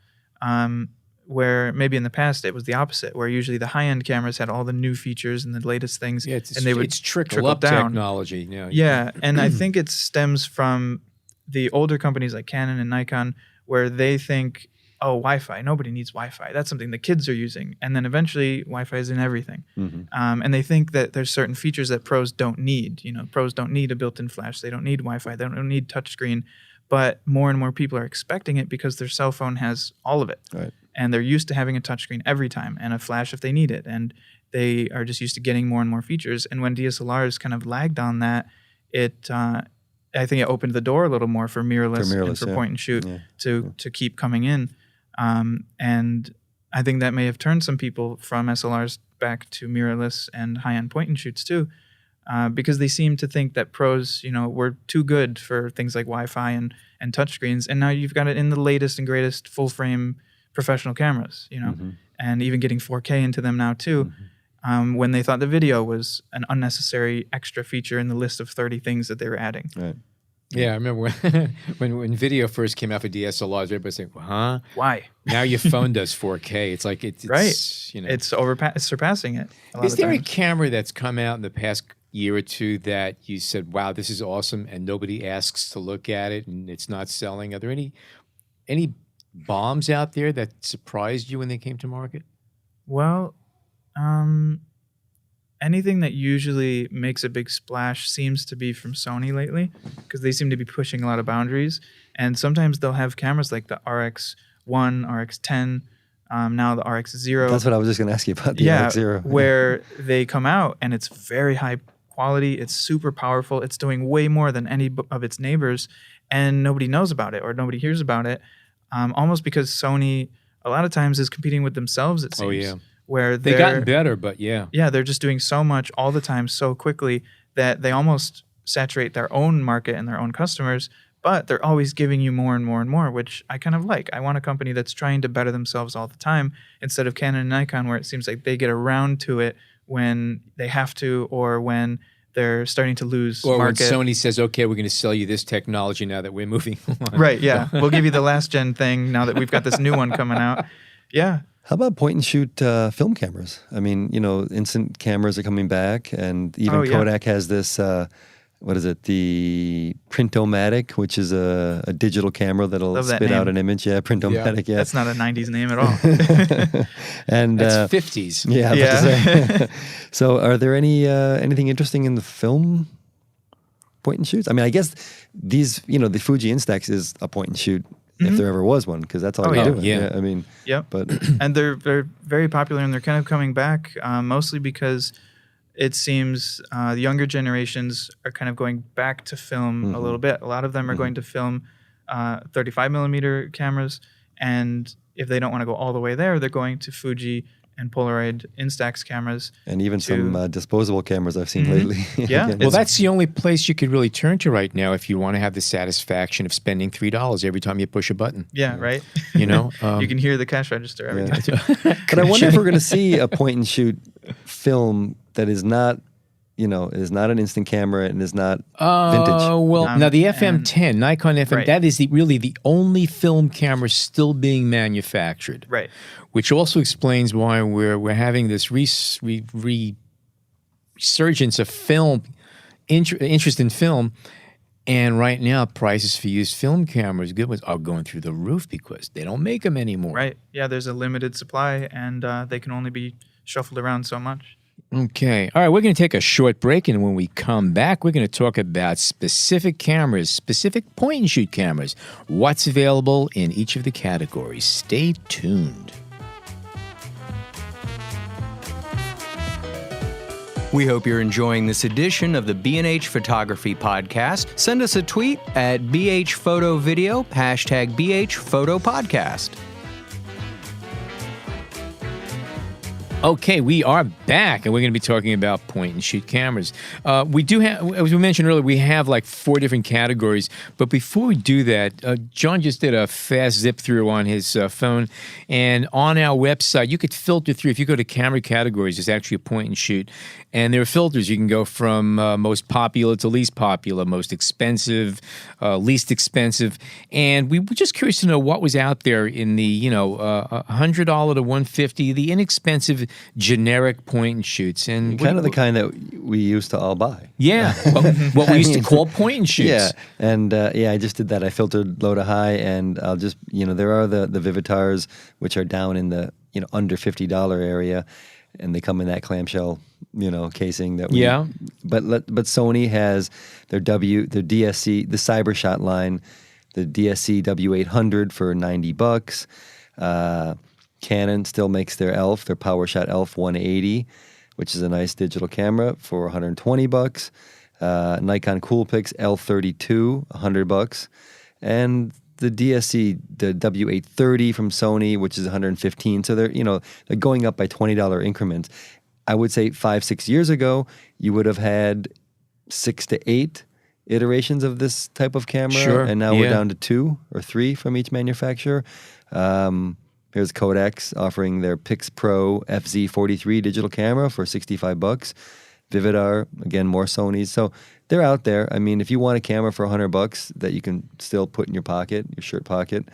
where maybe in the past it was the opposite, where usually the high-end cameras had all the new features and the latest things, Yeah, and they would it's trickle up down. technology. Yeah, Yeah, and I think it stems from the older companies like Canon and Nikon, where they think, oh, Wi-Fi, nobody needs Wi-Fi. That's something the kids are using. And then eventually Wi-Fi is in everything. And they think that there's certain features that pros don't need. Pros don't need a built-in flash. They don't need Wi-Fi. They don't need touchscreen. But more and more people are expecting it because their cell phone has all of it. Right. And they're used to having a touchscreen every time and a flash if they need it. And they are just used to getting more and more features. And when DSLRs kind of lagged on that, I think it opened the door a little more for mirrorless and for point and shoot to keep coming in. And I think that may have turned some people from SLRs back to mirrorless and high-end point and shoots too, because they seem to think that pros, were too good for things like Wi-Fi and touchscreens. And now you've got it in the latest and greatest full-frame professional cameras, and even getting 4K into them now too. When they thought the video was an unnecessary extra feature in the list of 30 things that they were adding. Right. Yeah, I remember when video first came out for DSLRs, everybody was saying, huh? Why? Now your phone does 4K. It's like, it's right. It's surpassing it. Is there a camera that's come out in the past year or two that you said, wow, this is awesome, and nobody asks to look at it and it's not selling? Are there any bombs out there that surprised you when they came to market? Well, anything that usually makes a big splash seems to be from Sony lately, because they seem to be pushing a lot of boundaries. And sometimes they'll have cameras like the RX1, RX10, now the RX0. That's what I was just going to ask you about, the RX0. Where they come out and it's very high quality, it's super powerful, it's doing way more than any of its neighbors, and nobody knows about it or nobody hears about it, almost because Sony a lot of times is competing with themselves, it seems. Oh, yeah. Where they've gotten better, but yeah. Yeah, they're just doing so much all the time so quickly that they almost saturate their own market and their own customers, but they're always giving you more and more and more, which I kind of like. I want a company that's trying to better themselves all the time instead of Canon and Nikon, where it seems like they get around to it when they have to or when they're starting to lose market. Or when Sony says, okay, we're going to sell you this technology now that we're moving on. Right, yeah. We'll give you the last gen thing now that we've got this new one coming out. Yeah. How about point and shoot film cameras? I mean, instant cameras are coming back, and even Kodak has this, what is it, the Printomatic, which is a digital camera that'll spit out an image. Yeah, Printomatic, yeah. That's not a 90s name at all. And that's 50s. Yeah, yeah. So are there anything interesting in the film point and shoots? I mean, I guess these, the Fuji Instax is a point and shoot. If there ever was one, because that's all you're doing. Yeah. I mean, but and they're very popular, and they're kind of coming back mostly because it seems the younger generations are kind of going back to film a little bit. A lot of them are going to film 35 millimeter cameras, and if they don't want to go all the way there, they're going to Fuji and Polaroid Instax cameras. And even some disposable cameras I've seen lately. Yeah. Well, that's the only place you could really turn to right now if you want to have the satisfaction of spending $3 every time you push a button. Yeah, right? You can hear the cash register every time. But I wonder if we're going to see a point and shoot film that is not, is not an instant camera and is not vintage. Well, now the FM10, Nikon FM, that is really the only film camera still being manufactured. Right. Which also explains why we're having this resurgence of film, interest in film. And right now, prices for used film cameras, good ones, are going through the roof because they don't make them anymore. Right. Yeah, there's a limited supply, and they can only be shuffled around so much. Okay. All right, we're going to take a short break, and when we come back, we're going to talk about specific cameras, specific point-and-shoot cameras, what's available in each of the categories. Stay tuned. We hope you're enjoying this edition of the B&H Photography Podcast. Send us a tweet at BHPhotoVideo, hashtag BHPhotoPodcast. Okay, we are back, and we're going to be talking about point-and-shoot cameras. We do have, as we mentioned earlier, we have like 4 different categories. But before we do that, John just did a fast zip through on his phone, and on our website, you could filter through. If you go to camera categories, it's actually a point-and-shoot, and there are filters. You can go from most popular to least popular, most expensive, least expensive, and we were just curious to know what was out there in the $100 to $150, the inexpensive generic point and shoots, and Kind of the kind that we used to all buy. yeah, what we used to call point and shoots. Yeah, and I just did that. I filtered low to high, and I'll just there are the Vivitars, which are down in the under $50 area, and they come in that clamshell casing that we, Yeah. But Sony has their DSC, the CyberShot line, the DSC W800 for $90. Canon still makes their ELPH, their PowerShot ELPH 180, which is a nice digital camera for $120. Nikon Coolpix L32, $100, and the DSC, the W830 from Sony, which is $115. So they're going up by $20 increments. I would say 5-6 years ago, you would have had 6 to 8 iterations of this type of camera, Sure, and now yeah. we're down to 2 or 3 from each manufacturer. Here's Kodak's offering their Pix Pro FZ43 digital camera for $65. Vividar, again, more Sonys. So they're out there. I mean, if you want a camera for $100 that you can still put in your pocket, your shirt pocket,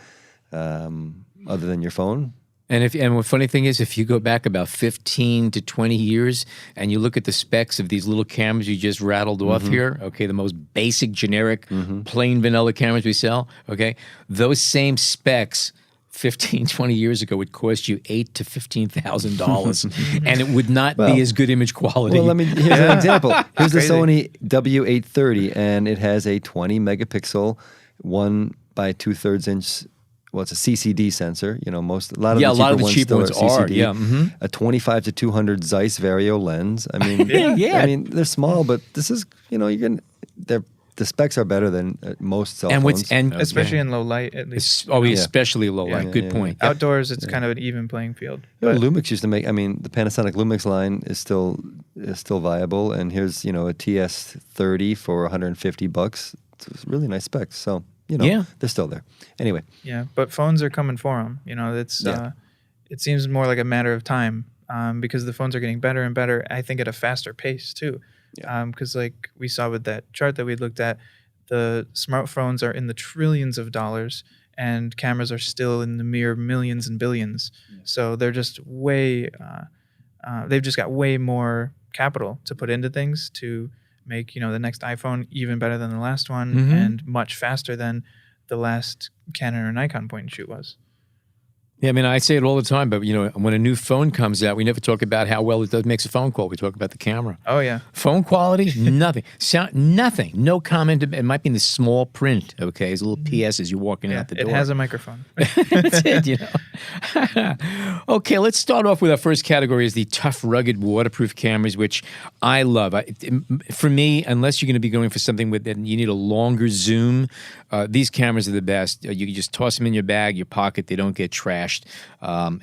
other than your phone. And the funny thing is, if you go back about 15 to 20 years and you look at the specs of these little cameras you just rattled off here, okay, the most basic, generic, plain vanilla cameras we sell, okay, those same specs 15, 20 years ago would cost you $8,000 to $15,000, and it would not be as good image quality. Well, here's an example. Here's the Sony W830, and it has a 20 megapixel, 1 by 2/3 inch. Well, it's a CCD sensor. A lot of the cheaper ones are CCD. yeah. A 25 to 200 Zeiss Vario lens. I mean, Yeah. I mean, they're small, but this is the specs are better than most cell phones. Especially in low light, at least. Especially low light. Good point. Outdoors, it's kind of an even playing field. Lumix used to make. I mean, the Panasonic Lumix line is still viable, and here's a TS30 for $150. It's really nice specs. So they're still there. Anyway. Yeah, but phones are coming for them. It seems more like a matter of time because the phones are getting better and better. I think at a faster pace too. Because like we saw with that chart that we looked at, the smartphones are in the trillions of dollars and cameras are still in the mere millions and billions. So they're just they've just got way more capital to put into things to make the next iPhone even better than the last one and much faster than the last Canon or Nikon point and shoot was. Yeah, I mean, I say it all the time, but when a new phone comes out, we never talk about how well it makes a phone call. We talk about the camera. Oh yeah, phone quality, nothing. Sound, nothing. No comment. It might be in the small print. Okay, as a little PS as you're walking out the door. It has a microphone. That's it. Okay, let's start off with our first category: is the tough, rugged, waterproof cameras, which I love. For me, unless you're going to be going for something with that you need a longer zoom, these cameras are the best. You can just toss them in your bag, your pocket. They don't get trashed.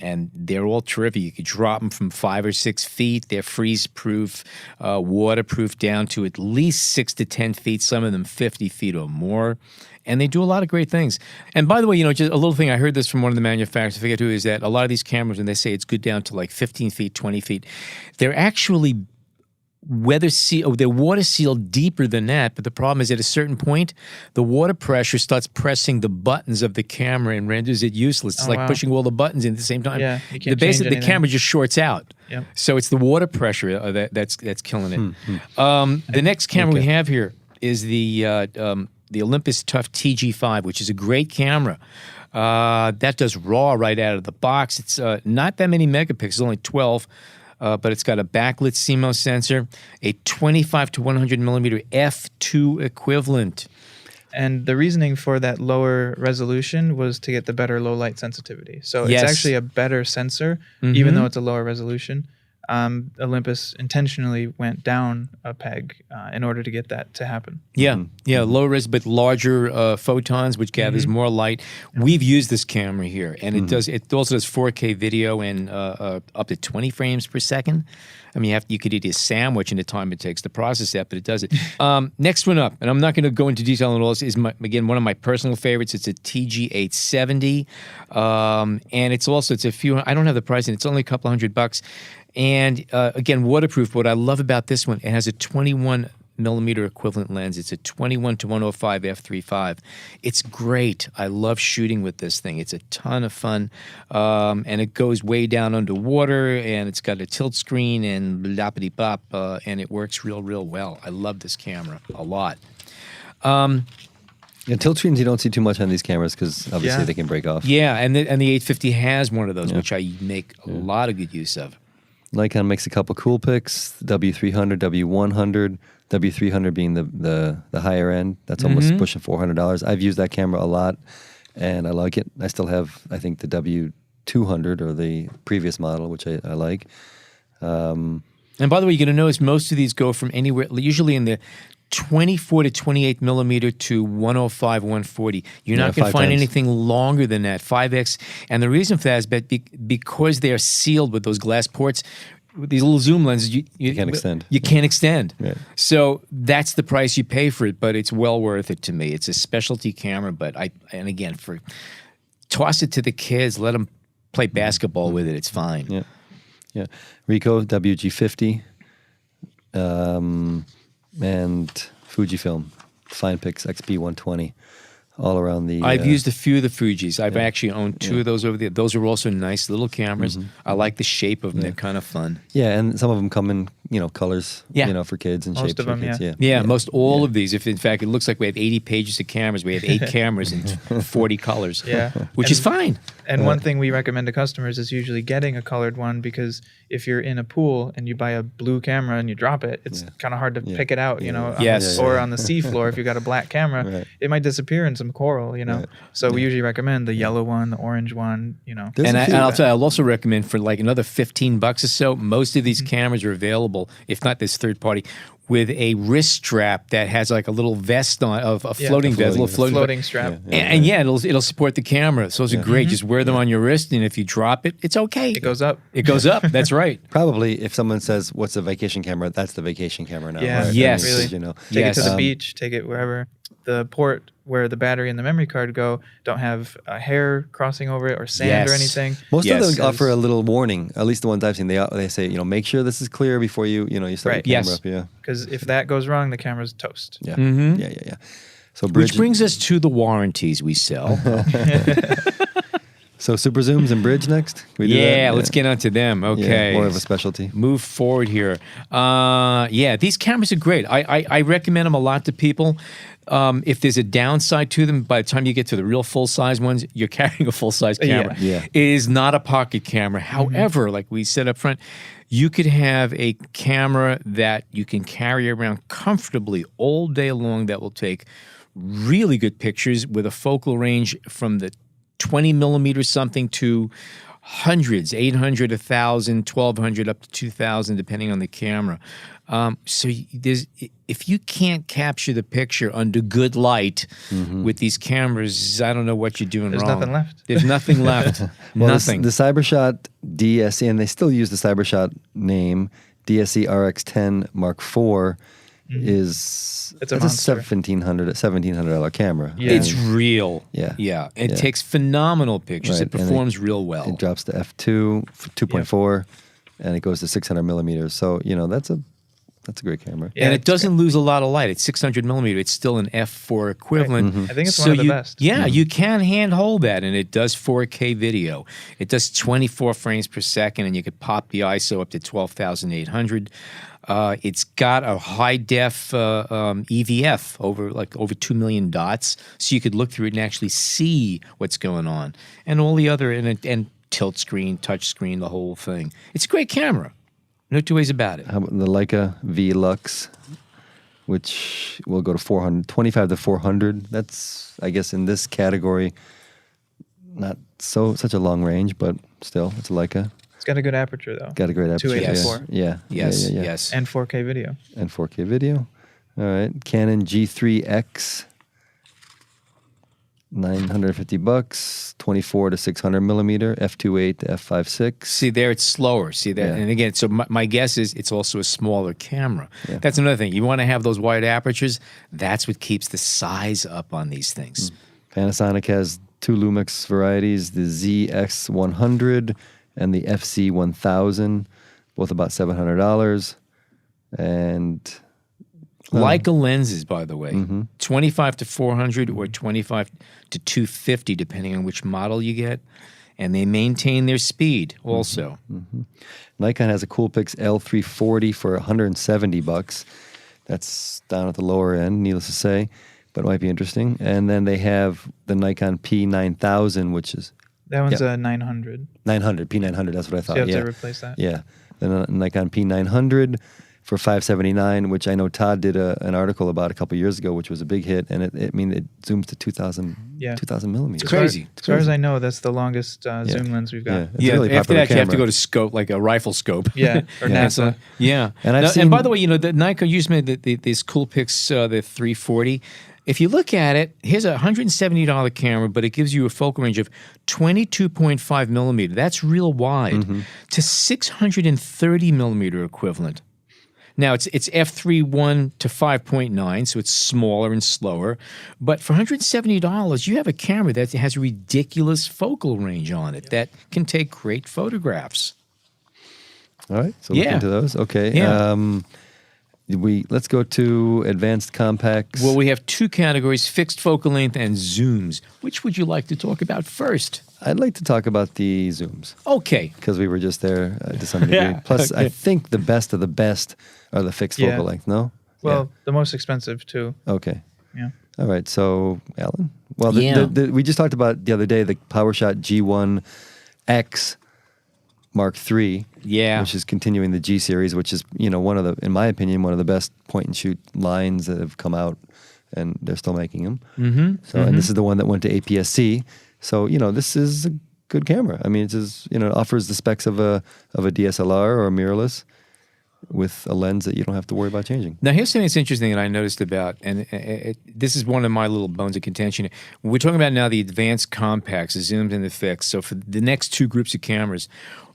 And they're all terrific. You could drop them from 5 or 6 feet. They're freeze-proof, waterproof down to at least 6 to 10 feet, some of them 50 feet or more. And they do a lot of great things. And by the way, just a little thing, I heard this from one of the manufacturers, I forget who, is that a lot of these cameras, when they say it's good down to like 15 feet, 20 feet, they're actually they're water sealed deeper than that, but the problem is at a certain point, the water pressure starts pressing the buttons of the camera and renders it useless. It's pushing all the buttons in at the same time. Yeah, you can't change anything. The camera just shorts out. Yep. So it's the water pressure that's killing it. The next camera we have here is the Olympus Tough TG5, which is a great camera. That does RAW right out of the box. It's not that many megapixels, only 12. But it's got a backlit CMOS sensor, a 25 to 100 millimeter f2 equivalent. And the reasoning for that lower resolution was to get the better low light sensitivity. So Yes. it's actually a better sensor, even though it's a lower resolution. Olympus intentionally went down a peg in order to get that to happen. Yeah, yeah, low res but larger photons, which gathers more light. We've used this camera here, and it does. It also does 4K video and up to 20 frames per second. I mean, you could eat a sandwich in the time it takes to process that, but it does it. Next one up, and I'm not going to go into detail on all this, is again one of my personal favorites. It's a TG870, and it's a few. I don't have the price, and it's only a couple $100. And again, waterproof. What I love about this one, it has a 21 millimeter equivalent lens. It's a 21-105 f3.5. It's great. I love shooting with this thing. It's a ton of fun, and it goes way down underwater, and it's got a tilt screen and blappity bop, and it works real well. I love this camera a lot. Yeah, tilt screens you don't see too much on these cameras because obviously they can break off. Yeah, and the 850 has one of those, which I make a lot of good use of. Nikon makes a couple cool picks: W300, W100. W300 being the higher end. That's almost pushing $400. I've used that camera a lot, and I like it. I still have, I think, the W200 or the previous model, which I like. And by the way, you're going to notice most of these go from anywhere, usually in the 24 to 28 millimeter to 105, 140. You're not going to find anything longer than that, 5X. And the reason for that is because they are sealed with those glass ports. With these little zoom lenses, you can't extend. You can't extend. Right. So that's the price you pay for it, but it's well worth it to me. It's a specialty camera, but again, toss it to the kids, let them play basketball with it. It's fine. Yeah, yeah. Ricoh WG50, and Fujifilm FinePix XP120. All around the... I've used a few of the Fujis. I've actually owned two of those over there. Those are also nice little cameras. I like the shape of them. They're kind of fun. Yeah, and some of them come in, colors, Yeah. For kids and Most shapes of for them, kids. Yeah, most all of these. If in fact it looks like we have 80 pages of cameras, we have 8 cameras and 40 colors. Yeah. Which is fine. And one thing we recommend to customers is usually getting a colored one, because if you're in a pool and you buy a blue camera and you drop it, it's kind of hard to pick it out, Yes. Or on the seafloor, if you got a black camera, it might disappear in some coral, So we usually recommend the yellow one, the orange one, There's And a few. I'll tell you, I'll also recommend for like another $15 or so, most of these cameras are available, if not this third party, with a wrist strap that has like a little vest on, of a floating vest, a little floating strap. And it'll support the camera. So those are great. Just wear them on your wrist, and if you drop it, it's okay. It goes up. It goes up. That's right. Probably if someone says, what's a vacation camera? That's the vacation camera now. Yeah, right? Yes. really. Take it to the Yes. beach, take it wherever. The port where the battery and the memory card go don't have hair crossing over it or sand or Yes. anything. Most Yes. of them offer a little warning. At least the ones I've seen, they say, make sure this is clear before you start Right. the camera Yes. up. Yeah. Because if that goes wrong, the camera's toast. Yeah. Mm-hmm. Yeah. So bridge. Which brings us to the warranties we sell. So super zooms and bridge next. Can we do that? Yeah, let's get onto them. Yeah, Okay. more of a specialty. Move forward here. These cameras are great. I recommend them a lot to people. If there's a downside to them, by the time you get to the real full-size ones, you're carrying a full-size camera. Yeah. It is not a pocket camera. However, like we said up front, you could have a camera that you can carry around comfortably all day long that will take really good pictures with a focal range from the 20 millimeters something to hundreds, 800, 1,000, 1,200, up to 2,000, depending on the camera. So if you can't capture the picture under good light with these cameras, I don't know what you're doing There's wrong. nothing left. There's nothing left. Well, Nothing. The CyberShot DSE, and they still use the CyberShot name, DSE RX10 Mark IV, is It's a that's monster. $1,700 camera. Yeah. It's real. Yeah. Yeah. It Yeah. takes phenomenal pictures. Right, It and performs real well. It drops to f2, 2.4, and it goes to 600 millimeters. So that's a great camera. Yeah, and it it's doesn't lose a lot of light. It's 600 millimeter. It's still an f4 equivalent. I think it's one of the best. Yeah, you can handhold that, and it does 4K video. It does 24 frames per second, and you could pop the ISO up to 12,800. It's got a high def EVF over 2 million dots, so you could look through it and actually see what's going on, and all the other and tilt screen, touch screen, the whole thing. It's a great camera. No two ways about it. How about the Leica V Lux, which will go to 425 to 400. That's, I guess, in this category, not such a long range, but still, it's a Leica. got a good aperture though. Got a great aperture. 284. Yeah. Yes, Yeah. yes. And 4K video. And 4K video. All right. Canon G3X. $950, 24 to 600 millimeter, f2.8 to f5.6. See, there it's slower. See that? Yeah. And again, so my guess is it's also a smaller camera. Yeah. That's another thing. You want to have those wide apertures. That's what keeps the size up on these things. Panasonic has two Lumix varieties, the ZX100 and the FC1000, both about $700. And Leica lenses, by the way, 25 to 400 or 25 to 250, depending on which model you get. And they maintain their speed also. Nikon has a Coolpix L340 for $170. That's down at the lower end, needless to say, but it might be interesting. And then they have the Nikon P9000, which is That one's a 900. P900, that's what I So thought. you have Yeah. to replace that. Yeah, the Nikon P900 for $579, which I know Todd did an article about a couple years ago, which was a big hit, and it zooms to 2,000 millimeters. It's crazy. As far as I know, that's the longest zoom lens we've got. It's a really after popular that, you have to camera. go to scope, like a rifle scope. Yeah, or Yeah. NASA. Yeah. And I've Now, seen- and by the way, the Nikon, you just made this Coolpix, the 340. If you look at it, here's a $170 camera, but it gives you a focal range of 22.5 millimeter. That's real wide to 630 millimeter equivalent. Now, it's f3.1 to 5.9, so it's smaller and slower. But for $170, you have a camera that has a ridiculous focal range on it that can take great photographs. All right, so look Yeah. into those. Okay. Yeah. Let's go to advanced compacts. Well, we have two categories, fixed focal length and zooms. Which would you like to talk about first? I'd like to talk about the zooms Okay. because we were just there to some degree. Yeah, Plus, I okay. think the best of the best are the fixed Yeah. focal length. No. Well, the most expensive too. Yeah. Okay. Yeah. All right. So, Alan. Well, Yeah. we just talked about the other day the PowerShot G1 X Mark III. Yeah. Which is continuing the G series, which is one of the, in my opinion, one of the best point and shoot lines that have come out, and they're still making them. Mm-hmm. So, and this is the one that went to APS-C. So, this is a good camera. I mean, it is, it offers the specs of a DSLR or a mirrorless with a lens that you don't have to worry about changing. Now, here's something that's interesting that I noticed about, and this is one of my little bones of contention. We're talking about now the advanced compacts, the zooms and the fixed. So for the next two groups of cameras,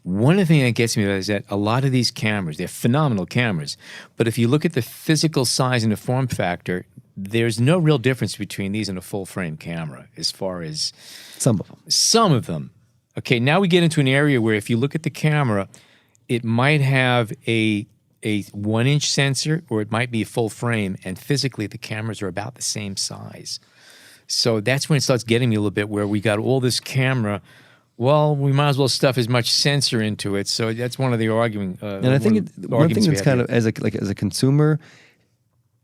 one of the things that gets me about is that a lot of these cameras, they're phenomenal cameras, but if you look at the physical size and the form factor, there's no real difference between these and a full-frame camera as far as Some of them. some of them. Okay, now we get into an area where if you look at the camera, it might have a 1-inch sensor or it might be a full frame, and physically the cameras are about the same size. So that's when it starts getting me a little bit where we got all this camera. Well, we might as well stuff as much sensor into it. So that's one of the arguing. And I think one thing that's kind of as a consumer,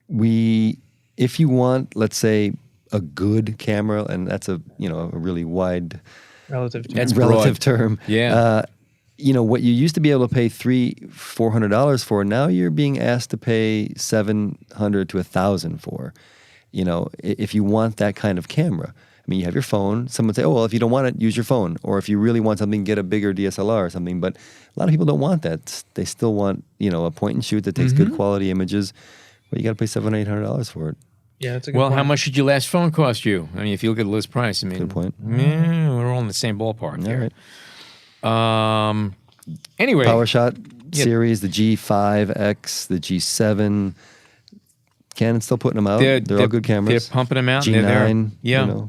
if you want, let's say, a good camera, and that's a really wide Relative to That's relative broad. term. Yeah. What you used to be able to pay $300-$400 for, now you're being asked to pay $700 to $1,000 for. If you want that kind of camera. I mean, you have your phone. Someone say, "Oh, well, if you don't want it, use your phone." Or if you really want something, get a bigger DSLR or something. But a lot of people don't want that. They still want, a point and shoot that takes good quality images. But you got to pay $700-$800 for it. Yeah, that's a good Well, point. how much did your last phone cost you? I mean, if you look at the list price, I mean, Good point. Yeah, we're all in the same ballpark All there. right. Anyway, PowerShot Yep. series, the G5X, the G7. Canon's still putting them out. They're all good cameras. They're pumping them out. G9, They're there. Yeah.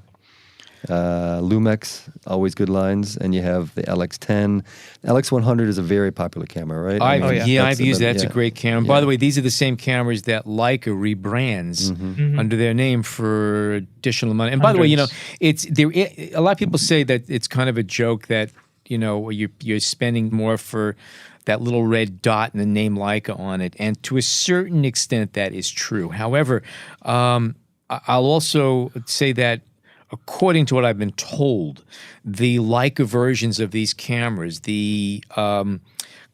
Lumex, always good lines, and you have the LX10. LX100 is a very popular camera, right? I've that's used the- that. It's a yeah. great camera. By the way, these are the same cameras that Leica rebrands under their name for additional money. And by the way, a lot of people say that it's kind of a joke that you're spending more for that little red dot and the name Leica on it, and to a certain extent that is true. However, I'll also say that according to what I've been told, the Leica versions of these cameras, the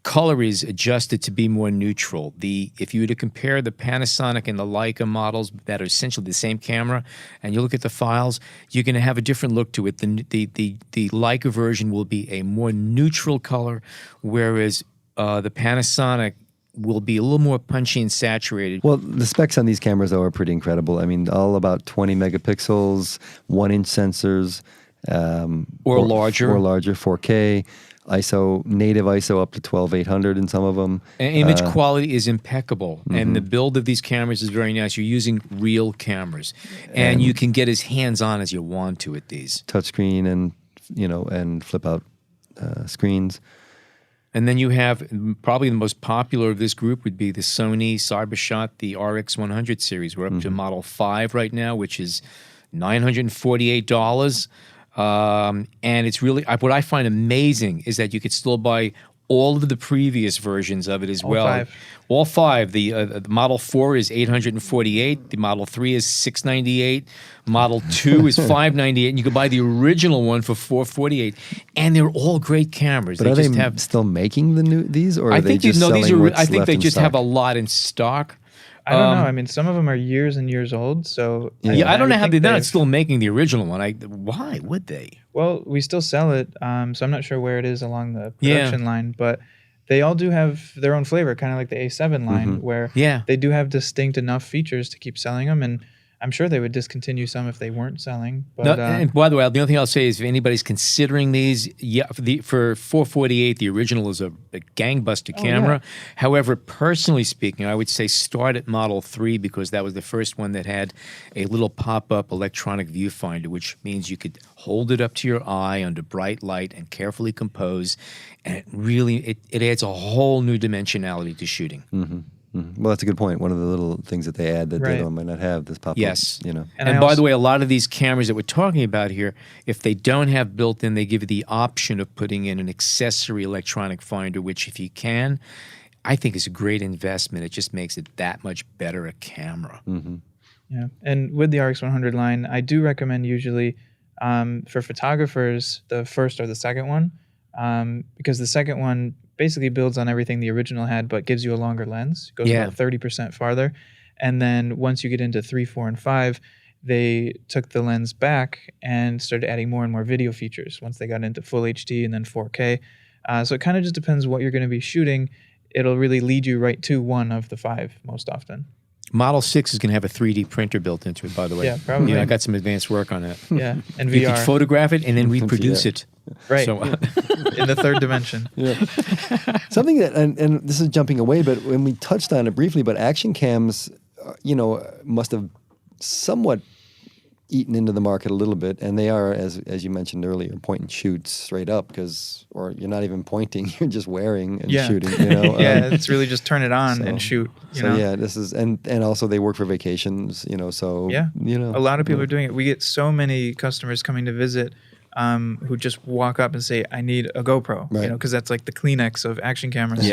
color is adjusted to be more neutral. If you were to compare the Panasonic and the Leica models that are essentially the same camera, and you look at the files, you're going to have a different look to it. The Leica version will be a more neutral color, whereas the Panasonic will be a little more punchy and saturated. Well, the specs on these cameras, though, are pretty incredible. I mean, all about 20 megapixels, 1-inch sensors. Or larger. Or larger, 4K. Native ISO up to 12800 in some of them. And image quality is impeccable, and the build of these cameras is very nice. You're using real cameras, and you can get as hands-on as you want to with these. Touchscreen and flip-out screens. And then you have probably the most popular of this group would be the Sony Cybershot, the RX100 series. We're up to Model 5 right now, which is $948. And it's really, what I find amazing is that you could still buy all of the previous versions of it as well. All five. The Model 4 is $848. The Model 3 is $698. Model 2 is $598. And you can buy the original one for $448. And they're all great cameras. But are they still making these, or are they just selling what's left in stock? I think they just have a lot in stock. I don't know. I mean, some of them are years and years old. So I don't know how they're not still making the original one. Why would they? Well, we still sell it, so I'm not sure where it is along the production line, but they all do have their own flavor, kind of like the A7 line, where they do have distinct enough features to keep selling them, and I'm sure they would discontinue some if they weren't selling. But, and by the way, the only thing I'll say is if anybody's considering these, for $448, the original is a gangbuster camera. Yeah. However, personally speaking, I would say start at Model 3 because that was the first one that had a little pop-up electronic viewfinder, which means you could hold it up to your eye under bright light and carefully compose, and it really it adds a whole new dimensionality to shooting. Well, that's a good point. One of the little things that they add that the other one might not have, this pop-up. Yes. And by the way, a lot of these cameras that we're talking about here, if they don't have built-in, they give you the option of putting in an accessory electronic finder, which if you can, I think is a great investment. It just makes it that much better a camera. Yeah. And with the RX100 line, I do recommend usually for photographers, the first or the second one, because the second one basically builds on everything the original had, but gives you a longer lens. It goes about 30% farther. And then once you get into 3, 4, and 5, they took the lens back and started adding more and more video features once they got into full HD and then 4K. So it kind of just depends what you're going to be shooting. It'll really lead you right to one of the 5 most often. Model 6 is going to have a 3D printer built into it, by the way. Yeah, probably. I got some advanced work on that. Yeah, and VR. You could photograph it and then reproduce it. Right, So, in the third dimension. Something that, and this is jumping away, but when we touched on it briefly, but action cams, must have somewhat eaten into the market a little bit, and they are, as you mentioned earlier, point and shoot straight up, or you're not even pointing, you're just wearing and shooting. It's really just turn it on and shoot. This is, and also they work for vacations, so a lot of people are doing it. We get so many customers coming to visit who just walk up and say, I need a GoPro, because that's like the Kleenex of action cameras.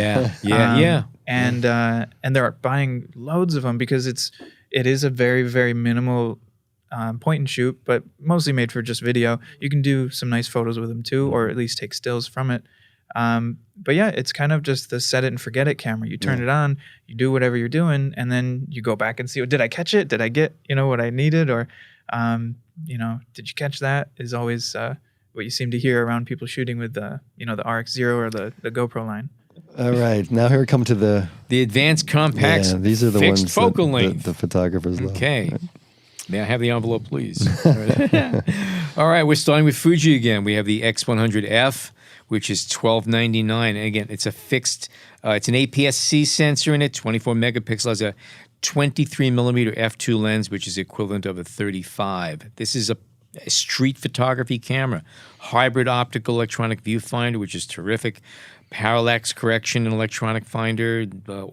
And they're buying loads of them because it is a very, very minimal point and shoot, but mostly made for just video. You can do some nice photos with them too, or at least take stills from it. But it's kind of just the set it and forget it camera. You turn it on, you do whatever you're doing, and then you go back and see, did I catch it? Did I get, what I needed? Or, did you catch that? Is always what you seem to hear around people shooting with the, the RX0 or the GoPro line. All right, now here we come to the advanced compacts. These are the fixed ones focal that length. the photographers love. Okay. Right. May I have the envelope, please? All right, we're starting with Fuji again. We have the X100F, which is $12.99. And again, it's a fixed, it's an APS-C sensor in it, 24 megapixels, has a 23 millimeter f2 lens, which is equivalent of a 35. This is a street photography camera, hybrid optical electronic viewfinder, which is terrific, parallax correction and electronic finder, great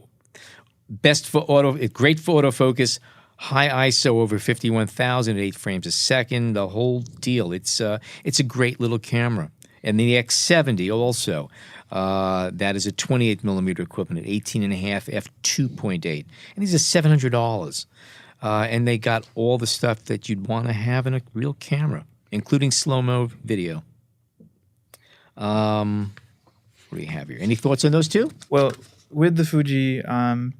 for autofocus, high ISO over 51,000 at 8 frames a second, the whole deal. It's a great little camera. And the X70 also, that is a 28 millimeter equivalent at 18.5 f2.8. And these are $700. And they got all the stuff that you'd want to have in a real camera, including slow-mo video. What do you have here? Any thoughts on those two? Well, with the Fuji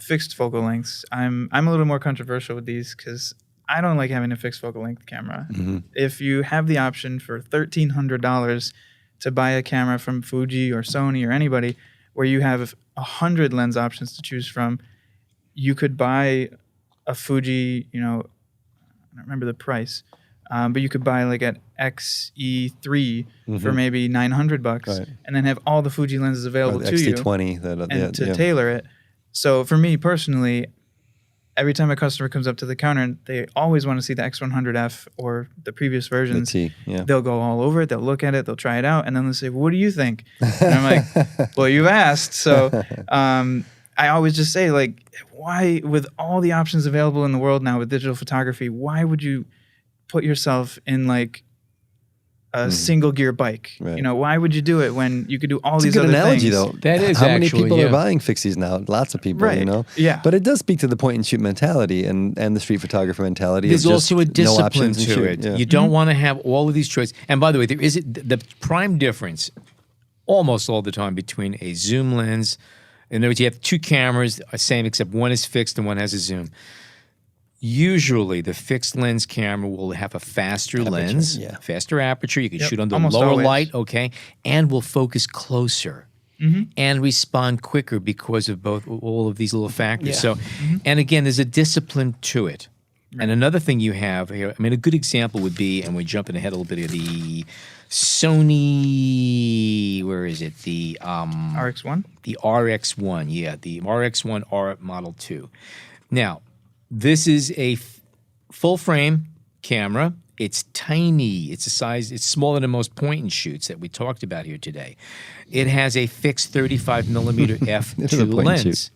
fixed focal lengths, I'm a little more controversial with these because I don't like having a fixed focal length camera. If you have the option for $1,300 to buy a camera from Fuji or Sony or anybody, where you have 100 lens options to choose from, you could buy a Fuji. I don't remember the price, but you could buy like an XE3 for maybe $900, and then have all the Fuji lenses available to you. XT20 to tailor it. So for me personally, every time a customer comes up to the counter, they always want to see the X100F or the previous versions. They'll go all over it. They'll look at it. They'll try it out. And then they'll say, what do you think? And I'm like, well, you've asked. So I always just say, like, why, with all the options available in the world now with digital photography, why would you put yourself in like a single gear bike? Why would you do it when you could do all these other things? It's a good analogy, though. That is how many actually, people are buying fixies now? Lots of people, Yeah. But it does speak to the point and shoot mentality and the street photographer mentality. There's also a no discipline to it. You don't want to have all of these choices. And by the way, there is the prime difference almost all the time between a zoom lens. In other words, you have two cameras, same except one is fixed and one has a zoom. Usually, the fixed lens camera will have a faster lens, faster aperture. You can shoot under lower light, and will focus closer and respond quicker because of all of these little factors. So, and again, there's a discipline to it. And another thing you have here, a good example would be, and we're jumping ahead a little bit here, the Sony, where is it? The RX1? The RX1, the RX1 R Model 2. Now, this is a full frame camera. It's tiny. It's it's smaller than most point and shoots that we talked about here today. It has a fixed 35 millimeter f2 lens.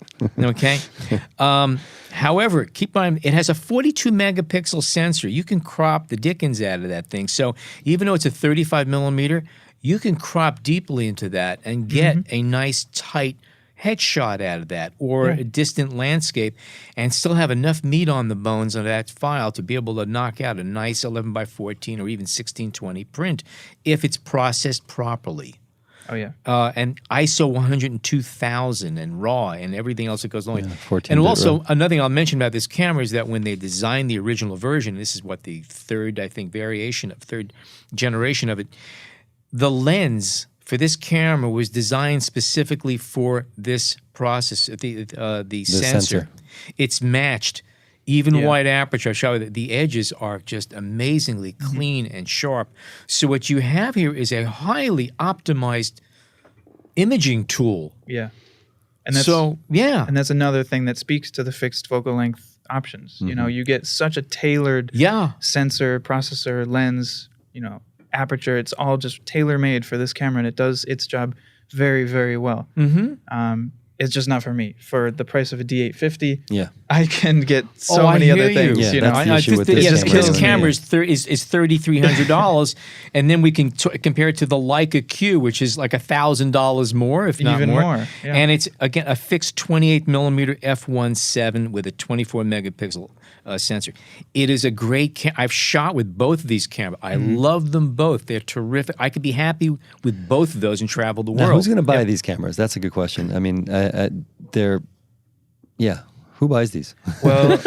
However, keep in mind, it has a 42 megapixel sensor. You can crop the dickens out of that thing. So even though it's a 35 millimeter, you can crop deeply into that and get a nice tight headshot out of that, or a distant landscape, and still have enough meat on the bones of that file to be able to knock out a nice 11 by 14 or even 1620 print if it's processed properly. Oh, yeah. And ISO 102,000 and RAW and everything else that goes along. And also, RAW. another thing I'll mention about this camera is that when they designed the original version, this is what the third generation of it, the lens for this camera was designed specifically for this process, the sensor. It's matched, even wide aperture. I'll show you that the edges are just amazingly clean and sharp. So what you have here is a highly optimized imaging tool. Yeah. And that's, and that's another thing that speaks to the fixed focal length options. You get such a tailored sensor, processor, lens, aperture. It's all just tailor-made for this camera, and it does its job very, very well. It's just not for me. For the price of a D850, I can get so many other things. That's the issue with this camera. This camera is $3,300, and then we can compare it to the Leica Q, which is like $1,000 more, if not even more. Yeah. And it's again a fixed 28 millimeter f1.7 with a 24 megapixel sensor. It is a great I've shot with both of these cameras. I love them both. They're terrific. I could be happy with both of those and travel the world. Now, who's going to buy these cameras? That's a good question. I mean, who buys these? Well,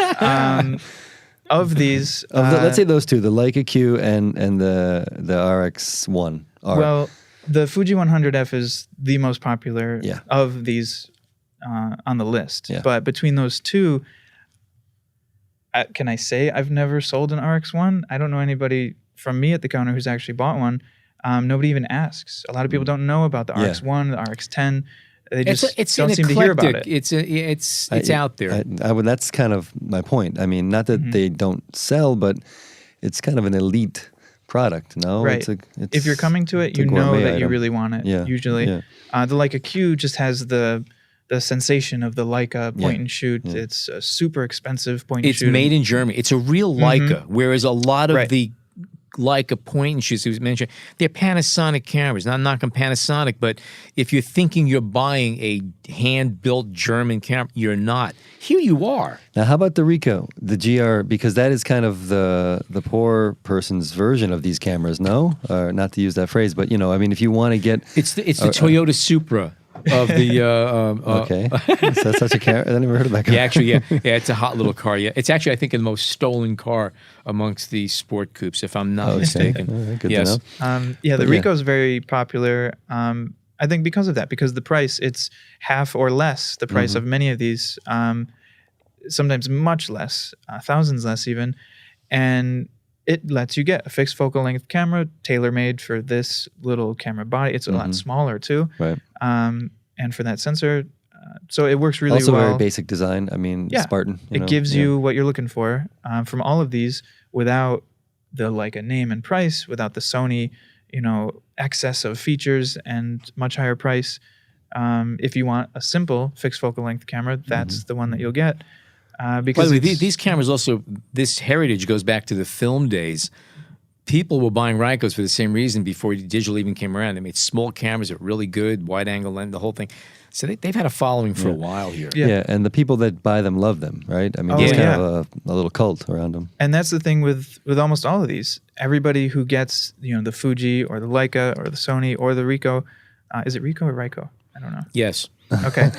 of these, let's say those two, the Leica Q and the RX1. Well, the Fuji 100F is the most popular of these on the list. Yeah. But between those two, can I say I've never sold an RX1? I don't know anybody from me at the counter who's actually bought one. Nobody even asks. A lot of people don't know about the RX1, the RX10. They just don't seem to hear about it. It's out there. That's kind of my point. I mean, not that they don't sell, but it's kind of an elite product. No, right. If you're coming to it, you know that you really want it. Usually, the Leica Q just has the sensation of the Leica point and shoot. It's a super expensive point and shoot. It's made in Germany. It's a real Leica, whereas a lot of the like a point and shoot, as was mentioned, they're Panasonic cameras. Not knocking Panasonic, but if you're thinking you're buying a hand-built German camera, you're not. Here you are. Now, how about the Ricoh, the GR? Because that is kind of the poor person's version of these cameras. No, not to use that phrase, but you know, I mean, if you want to get, It's the Toyota Supra of the. okay, is that such a camera? I never heard of that. Yeah, actually, yeah, it's a hot little car. Yeah, it's actually, I think, the most stolen car amongst the sport coupes, if I'm not mistaken. All right, good Yes. to know. Yeah, the But yeah. Ricoh is very popular. I think because of that, because the price, it's half or less the price of many of these, sometimes much less, thousands less even. And it lets you get a fixed focal length camera tailor-made for this little camera body. It's a lot smaller too. Right. And for that sensor, so it works really Also well. very basic design. I mean, Yeah, Spartan. It gives you what you're looking for from all of these without the like a name and price, without the Sony, excess of features and much higher price. If you want a simple fixed focal length camera, that's the one that you'll get. Because By the way, these cameras also, this heritage goes back to the film days. People were buying Ricos for the same reason before digital even came around. They made small cameras that were really good, wide angle lens, the whole thing. So they've had a following for a while here. Yeah. And the people that buy them love them, right? I mean, there's kind of a little cult around them. And that's the thing with almost all of these. Everybody who gets the Fuji or the Leica or the Sony or the Ricoh, is it Ricoh or Ricoh? I don't know. Yes. Okay.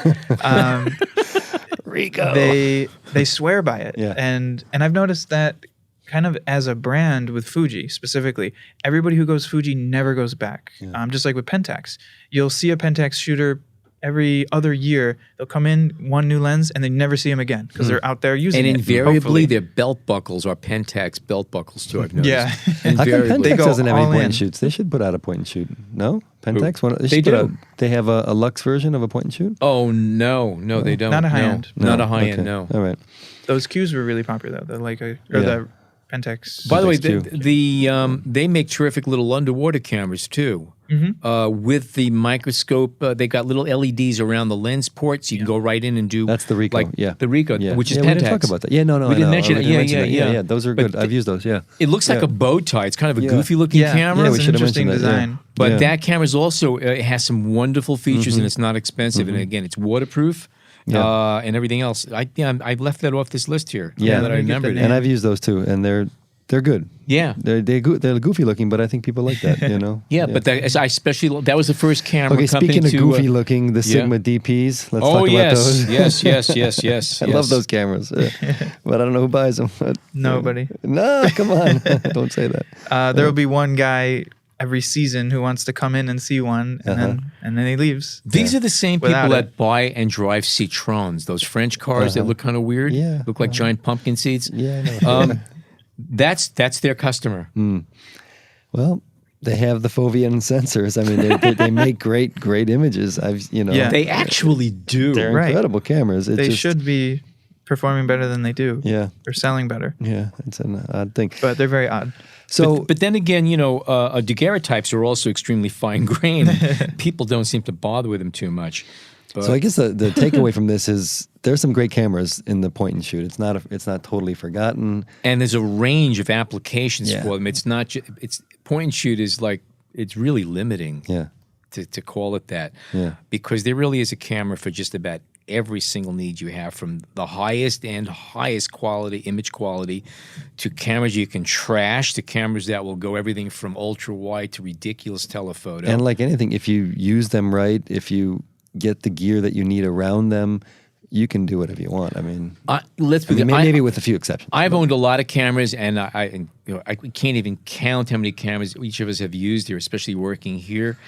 Ricoh. They swear by it. Yeah. And I've noticed that kind of as a brand with Fuji specifically, everybody who goes Fuji never goes back. Just like with Pentax. You'll see a Pentax shooter every other year. They'll come in, one new lens, and they never see them again because they're out there using And it. invariably, hopefully. their belt buckles are Pentax belt buckles too, I've noticed. Yeah. How come Invariably. Pentax go doesn't have any all point in. and shoots? They should put out a point and shoot. No? Pentax? They should put do. out- they have a Lux version of a point and shoot? Oh, no, they don't. Not a high No. end. Not a high Okay. end, no. All right. Those Qs were really popular though. The Leica or Yeah. the Pentax. By the way, Pentax they make terrific little underwater cameras too. With the microscope, they got little LEDs around the lens ports. You can go right in and do. That's the Ricoh, like yeah. the Ricoh, Yeah. which is yeah, Pentax. we didn't talk about that. Yeah, no, We I didn't know. mention We it. didn't Yeah, mention yeah, that. yeah. Those are But good. I've used those, yeah. It looks like a bow tie. It's kind of a Yeah. goofy looking Yeah. camera. Yeah, It's we an should have interesting mentioned that, yeah. design. But Yeah. that camera is also it has some wonderful features and it's not expensive. And again, it's waterproof and everything else. I've left that off this list here. Yeah. now that I Let me get remembered the it. And I've used those too, and they're good. Yeah. They're goofy looking, but I think people like that, Yeah, but I especially that was the first camera Okay, company speaking of to goofy looking, the yeah. Sigma DPs. Let's Oh talk about yes, those. yes. I love those cameras, but I don't know who buys them. Nobody. No, come on, don't say that. There will be one guy every season who wants to come in and see one, and then he leaves. These are the same people Without that buy and drive Citroens, those French cars that look kind of weird. Yeah, Look like giant pumpkin seeds. Yeah, I know. That's their customer. Well, they have the Foveon sensors. I mean, they make great images. Yeah. They actually do. they're Right. incredible cameras. It They just, should be performing better than they do. Yeah, Or selling better. yeah. It's an odd thing. But they're very odd. So, But then again, daguerreotypes are also extremely fine grained. People don't seem to bother with them too much. But I guess the takeaway from this is there's some great cameras in the point and shoot. It's not totally forgotten. and there's a range of applications Yeah. for them. It's not it's point and shoot is like it's really limiting. Yeah, To call it that. Yeah. Because there really is a camera for just about every single need you have, from the highest quality, image quality, to cameras you can trash, to cameras that will go everything from ultra wide to ridiculous telephoto. and like anything, if you use them right, if you get the gear that you need around them, you can do whatever you want. I mean, maybe with a few exceptions. I've owned a lot of cameras, and I can't even count how many cameras each of us have used here, especially working here.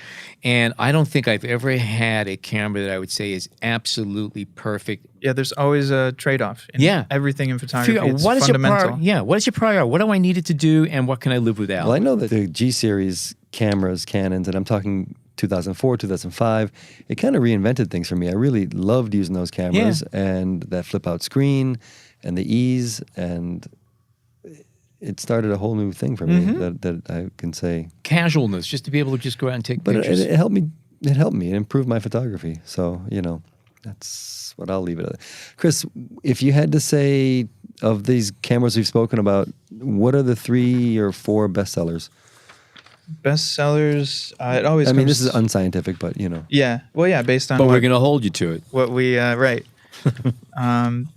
And I don't think I've ever had a camera that I would say is absolutely perfect. Yeah, there's always a trade-off in Yeah. everything in photography. Figure out It's what is fundamental. what is your priority? What do I need it to do, and what can I live without? Well, I know that the G series cameras, Canons, and I'm talking 2004, 2005, it kind of reinvented things for me. I really loved using those cameras and that flip out screen and the ease, and it started a whole new thing for me that I can say. Casualness, just to be able to just go out and take But pictures. it helped me. It helped me. It improved my photography. So, That's what I'll leave it at. Chris, if you had to say of these cameras we've spoken about, what are the 3 or 4 bestsellers? Bestsellers, it always I mean, comes- this is unscientific, but Yeah. Well, yeah, based on But what, we're going to hold you to it. what we right.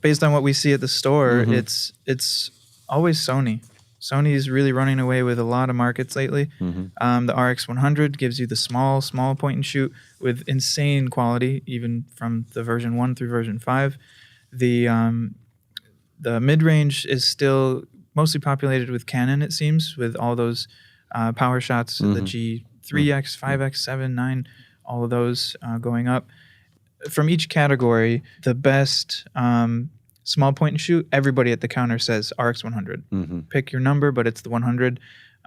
Based on what we see at the store, Mm-hmm. it's always Sony. Sony's really running away with a lot of markets lately. Mm-hmm. The RX100 gives you the small point and shoot with insane quality, even from the version 1 through version 5. The mid range is still mostly populated with Canon, it seems, with all those power shots, the G3X, 5X, 7, 9, all of those going up. From each category, the best small point and shoot, everybody at the counter says RX100. Pick your number, but it's the 100.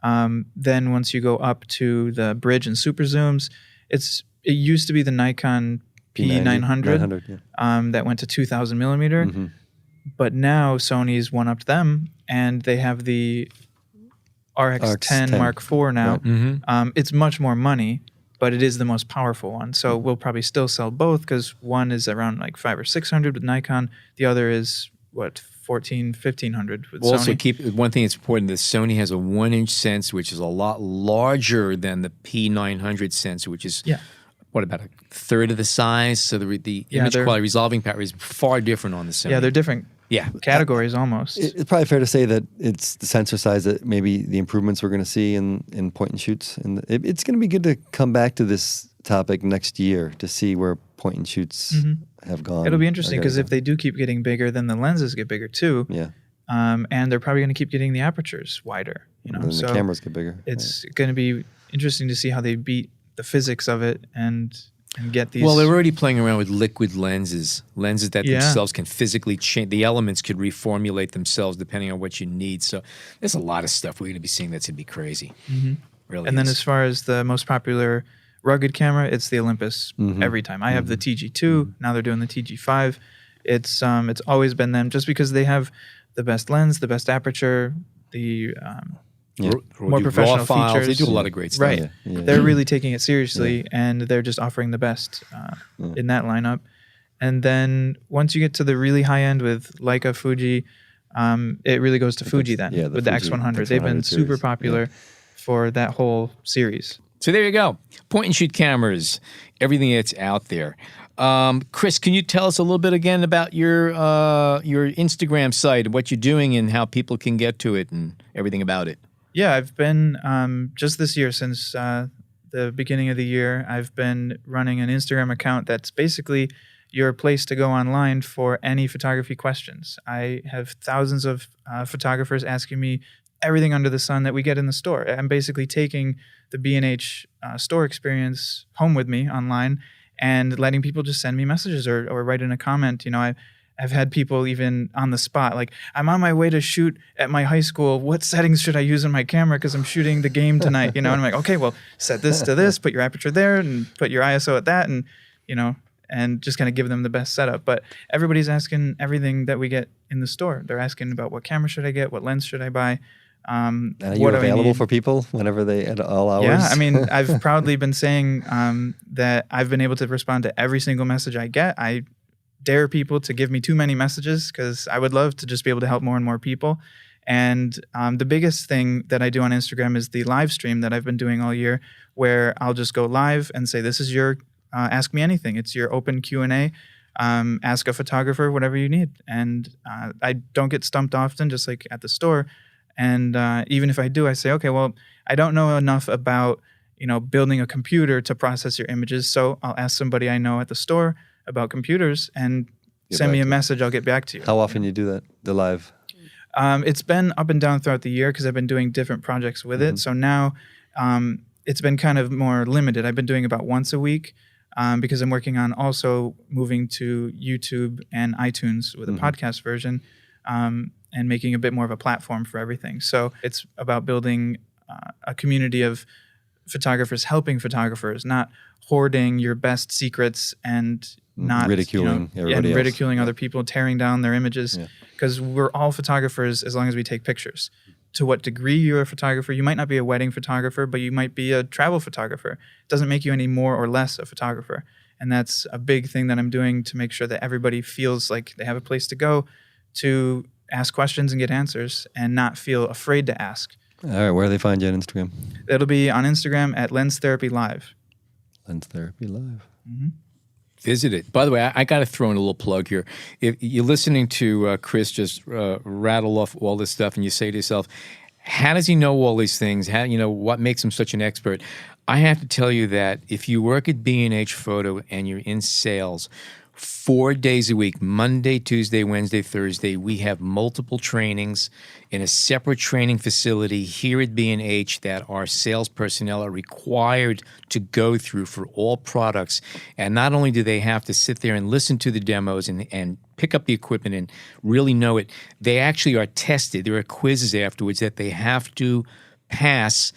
Then once you go up to the bridge and super zooms, it used to be the Nikon P900 yeah. that went to 2000 millimeter. But now Sony's one-upped them, and they have the RX10 Mark IV now. Right. It's much more money, but it is the most powerful one. So we'll probably still sell both because one is around like 500 or 600 with Nikon. The other is what, 1,500 with We'll Sony. also keep one thing that's important: that Sony has a 1-inch sensor, which is a lot larger than the P900 sensor, which is what, about a third of the size. So the image quality resolving power is far different on the Sony. Yeah, they're different Yeah. categories almost. It's probably fair to say that it's the sensor size that maybe the improvements we're going to see in point and shoots. And it's going to be good to come back to this topic next year to see where point and shoots have gone. It'll be interesting because if they do keep getting bigger, then the lenses get bigger too. Yeah. And they're probably going to keep getting the apertures wider. Then the cameras get bigger. It's going to be interesting to see how they beat the physics of it and get these. Well, they're already playing around with liquid lenses that Yeah. themselves can physically change. The elements could reformulate themselves depending on what you need. So there's a lot of stuff we're going to be seeing that's going to be crazy. Really. And then is. as far as the most popular rugged camera, it's the Olympus every time. I have the TG2. Now they're doing the TG5. It's always been them just because they have the best lens, the best aperture, the more do professional raw files. features. They do a lot of great stuff. Right. Yeah. They're really taking it seriously, and they're just offering the best in that lineup. And then once you get to the really high end with Leica, Fuji, it really goes to Fuji then the with the Fuji X100. They've been X100 super series. popular for that whole series. So there you go. Point and shoot cameras, everything that's out there. Chris, can you tell us a little bit again about your Instagram site, what you're doing, and how people can get to it and everything about it? Yeah, I've been just this year, since the beginning of the year, I've been running an Instagram account that's basically your place to go online for any photography questions. I have thousands of photographers asking me everything under the sun that we get in the store. I'm basically taking the B&H store experience home with me online and letting people just send me messages or write in a comment. You know, I've had people even on the spot, like, I'm on my way to shoot at my high school. What settings should I use in my camera? Because I'm shooting the game tonight, you know? And I'm like, okay, well, set this to this, put your aperture there, and put your ISO at that, and, you know, and just kind of give them the best setup. But everybody's asking everything that we get in the store. They're asking about what camera should I get? What lens should I buy? Are you What do I available need? for people whenever they at all hours? Yeah, I mean, I've proudly been saying that I've been able to respond to every single message I get. I dare people to give me too many messages because I would love to just be able to help more and more people. And the biggest thing that I do on Instagram is the live stream that I've been doing all year, where I'll just go live and say, this is your Ask Me Anything. It's your open Q&A. Ask a photographer whatever you need. And I don't get stumped often, just like at the store. And even if I do, I say, okay, well, I don't know enough about, you know, building a computer to process your images. So I'll ask somebody I know at the store about computers and send me a message. I'll get back to you. How often you do that, the live? It's been up and down throughout the year because I've been doing different projects with it. So now it's been kind of more limited. I've been doing about once a week because I'm working on also moving to YouTube and iTunes with a podcast version and making a bit more of a platform for everything. So it's about building a community of photographers helping photographers, not hoarding your best secrets and not ridiculing everybody and else. ridiculing other people, tearing down their images. Because we're all photographers as long as we take pictures. To what degree you're a photographer, you might not be a wedding photographer, but you might be a travel photographer. It doesn't make you any more or less a photographer. And that's a big thing that I'm doing to make sure that everybody feels like they have a place to go to ask questions and get answers and not feel afraid to ask. All right, where do they find you on Instagram? It'll be on Instagram at Lens Therapy Live. Lens Therapy Live. Visit it. By the way, I got to throw in a little plug here. If you're listening to Chris just rattle off all this stuff, and you say to yourself, "How does he know all these things? How what makes him such an expert?" I have to tell you that if you work at B&H Photo and you're in sales, 4 days a week, Monday, Tuesday, Wednesday, Thursday, we have multiple trainings in a separate training facility here at B&H that our sales personnel are required to go through for all products. And not only do they have to sit there and listen to the demos and pick up the equipment and really know it, they actually are tested. There are quizzes afterwards that they have to pass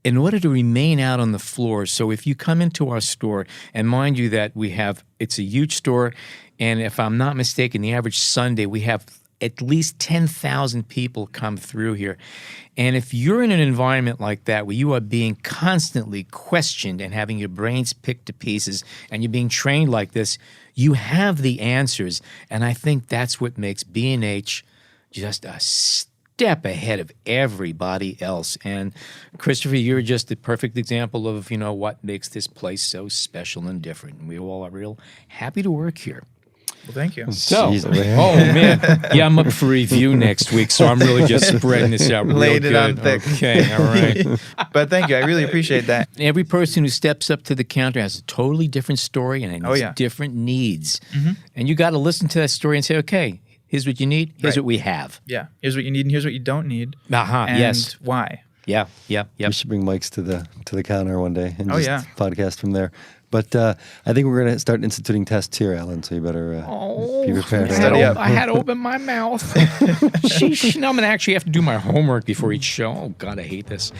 in order to remain out on the floor. So if you come into our store, and mind you that it's a huge store, and if I'm not mistaken, the average Sunday we have at least 10,000 people come through here. And if you're in an environment like that where you are being constantly questioned and having your brains picked to pieces and you're being trained like this, you have the answers. And I think that's what makes B&H just a step ahead of everybody else. And Christopher, you're just the perfect example of, what makes this place so special and different. And we all are real happy to work here. Well, thank you. So, Jeez, oh man, yeah, I'm up for review next week, so I'm really just spreading this out real Laid good. it on thick. Okay, all right. But thank you. I really appreciate that. Every person who steps up to the counter has a totally different story and has different needs. And you got to listen to that story and say, okay, here's what you need, here's Right. what we have. Yeah. Here's what you need and here's what you don't need. And yes. Why. Yeah. We should bring mics to the counter one day and Oh, just yeah. podcast from there. But I think we're going to start instituting tests here, Alan, so you better be prepared. Study up. I had to open my mouth. Sheesh, now I'm going to actually have to do my homework before each show. Oh, God, I hate this.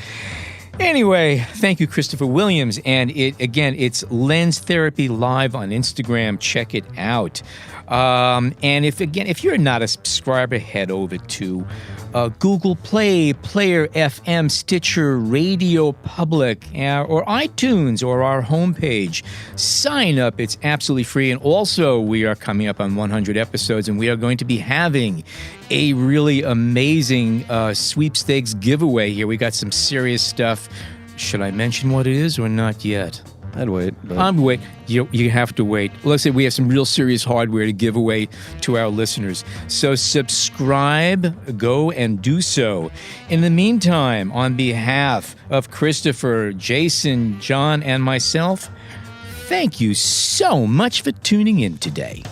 Anyway, thank you, Christopher Williams. And it's Lens Therapy Live on Instagram. Check it out. And if you're not a subscriber, head over to Google Play, Player FM, Stitcher, Radio Public, or iTunes, or our homepage. Sign up. It's absolutely free. And also, we are coming up on 100 episodes, and we are going to be having a really amazing sweepstakes giveaway here. We got some serious stuff. Should I mention what it is or not yet? I'd wait. But I'm wait. You have to wait. Let's say we have some real serious hardware to give away to our listeners. So subscribe, go and do so. In the meantime, on behalf of Christopher, Jason, John, and myself, thank you so much for tuning in today.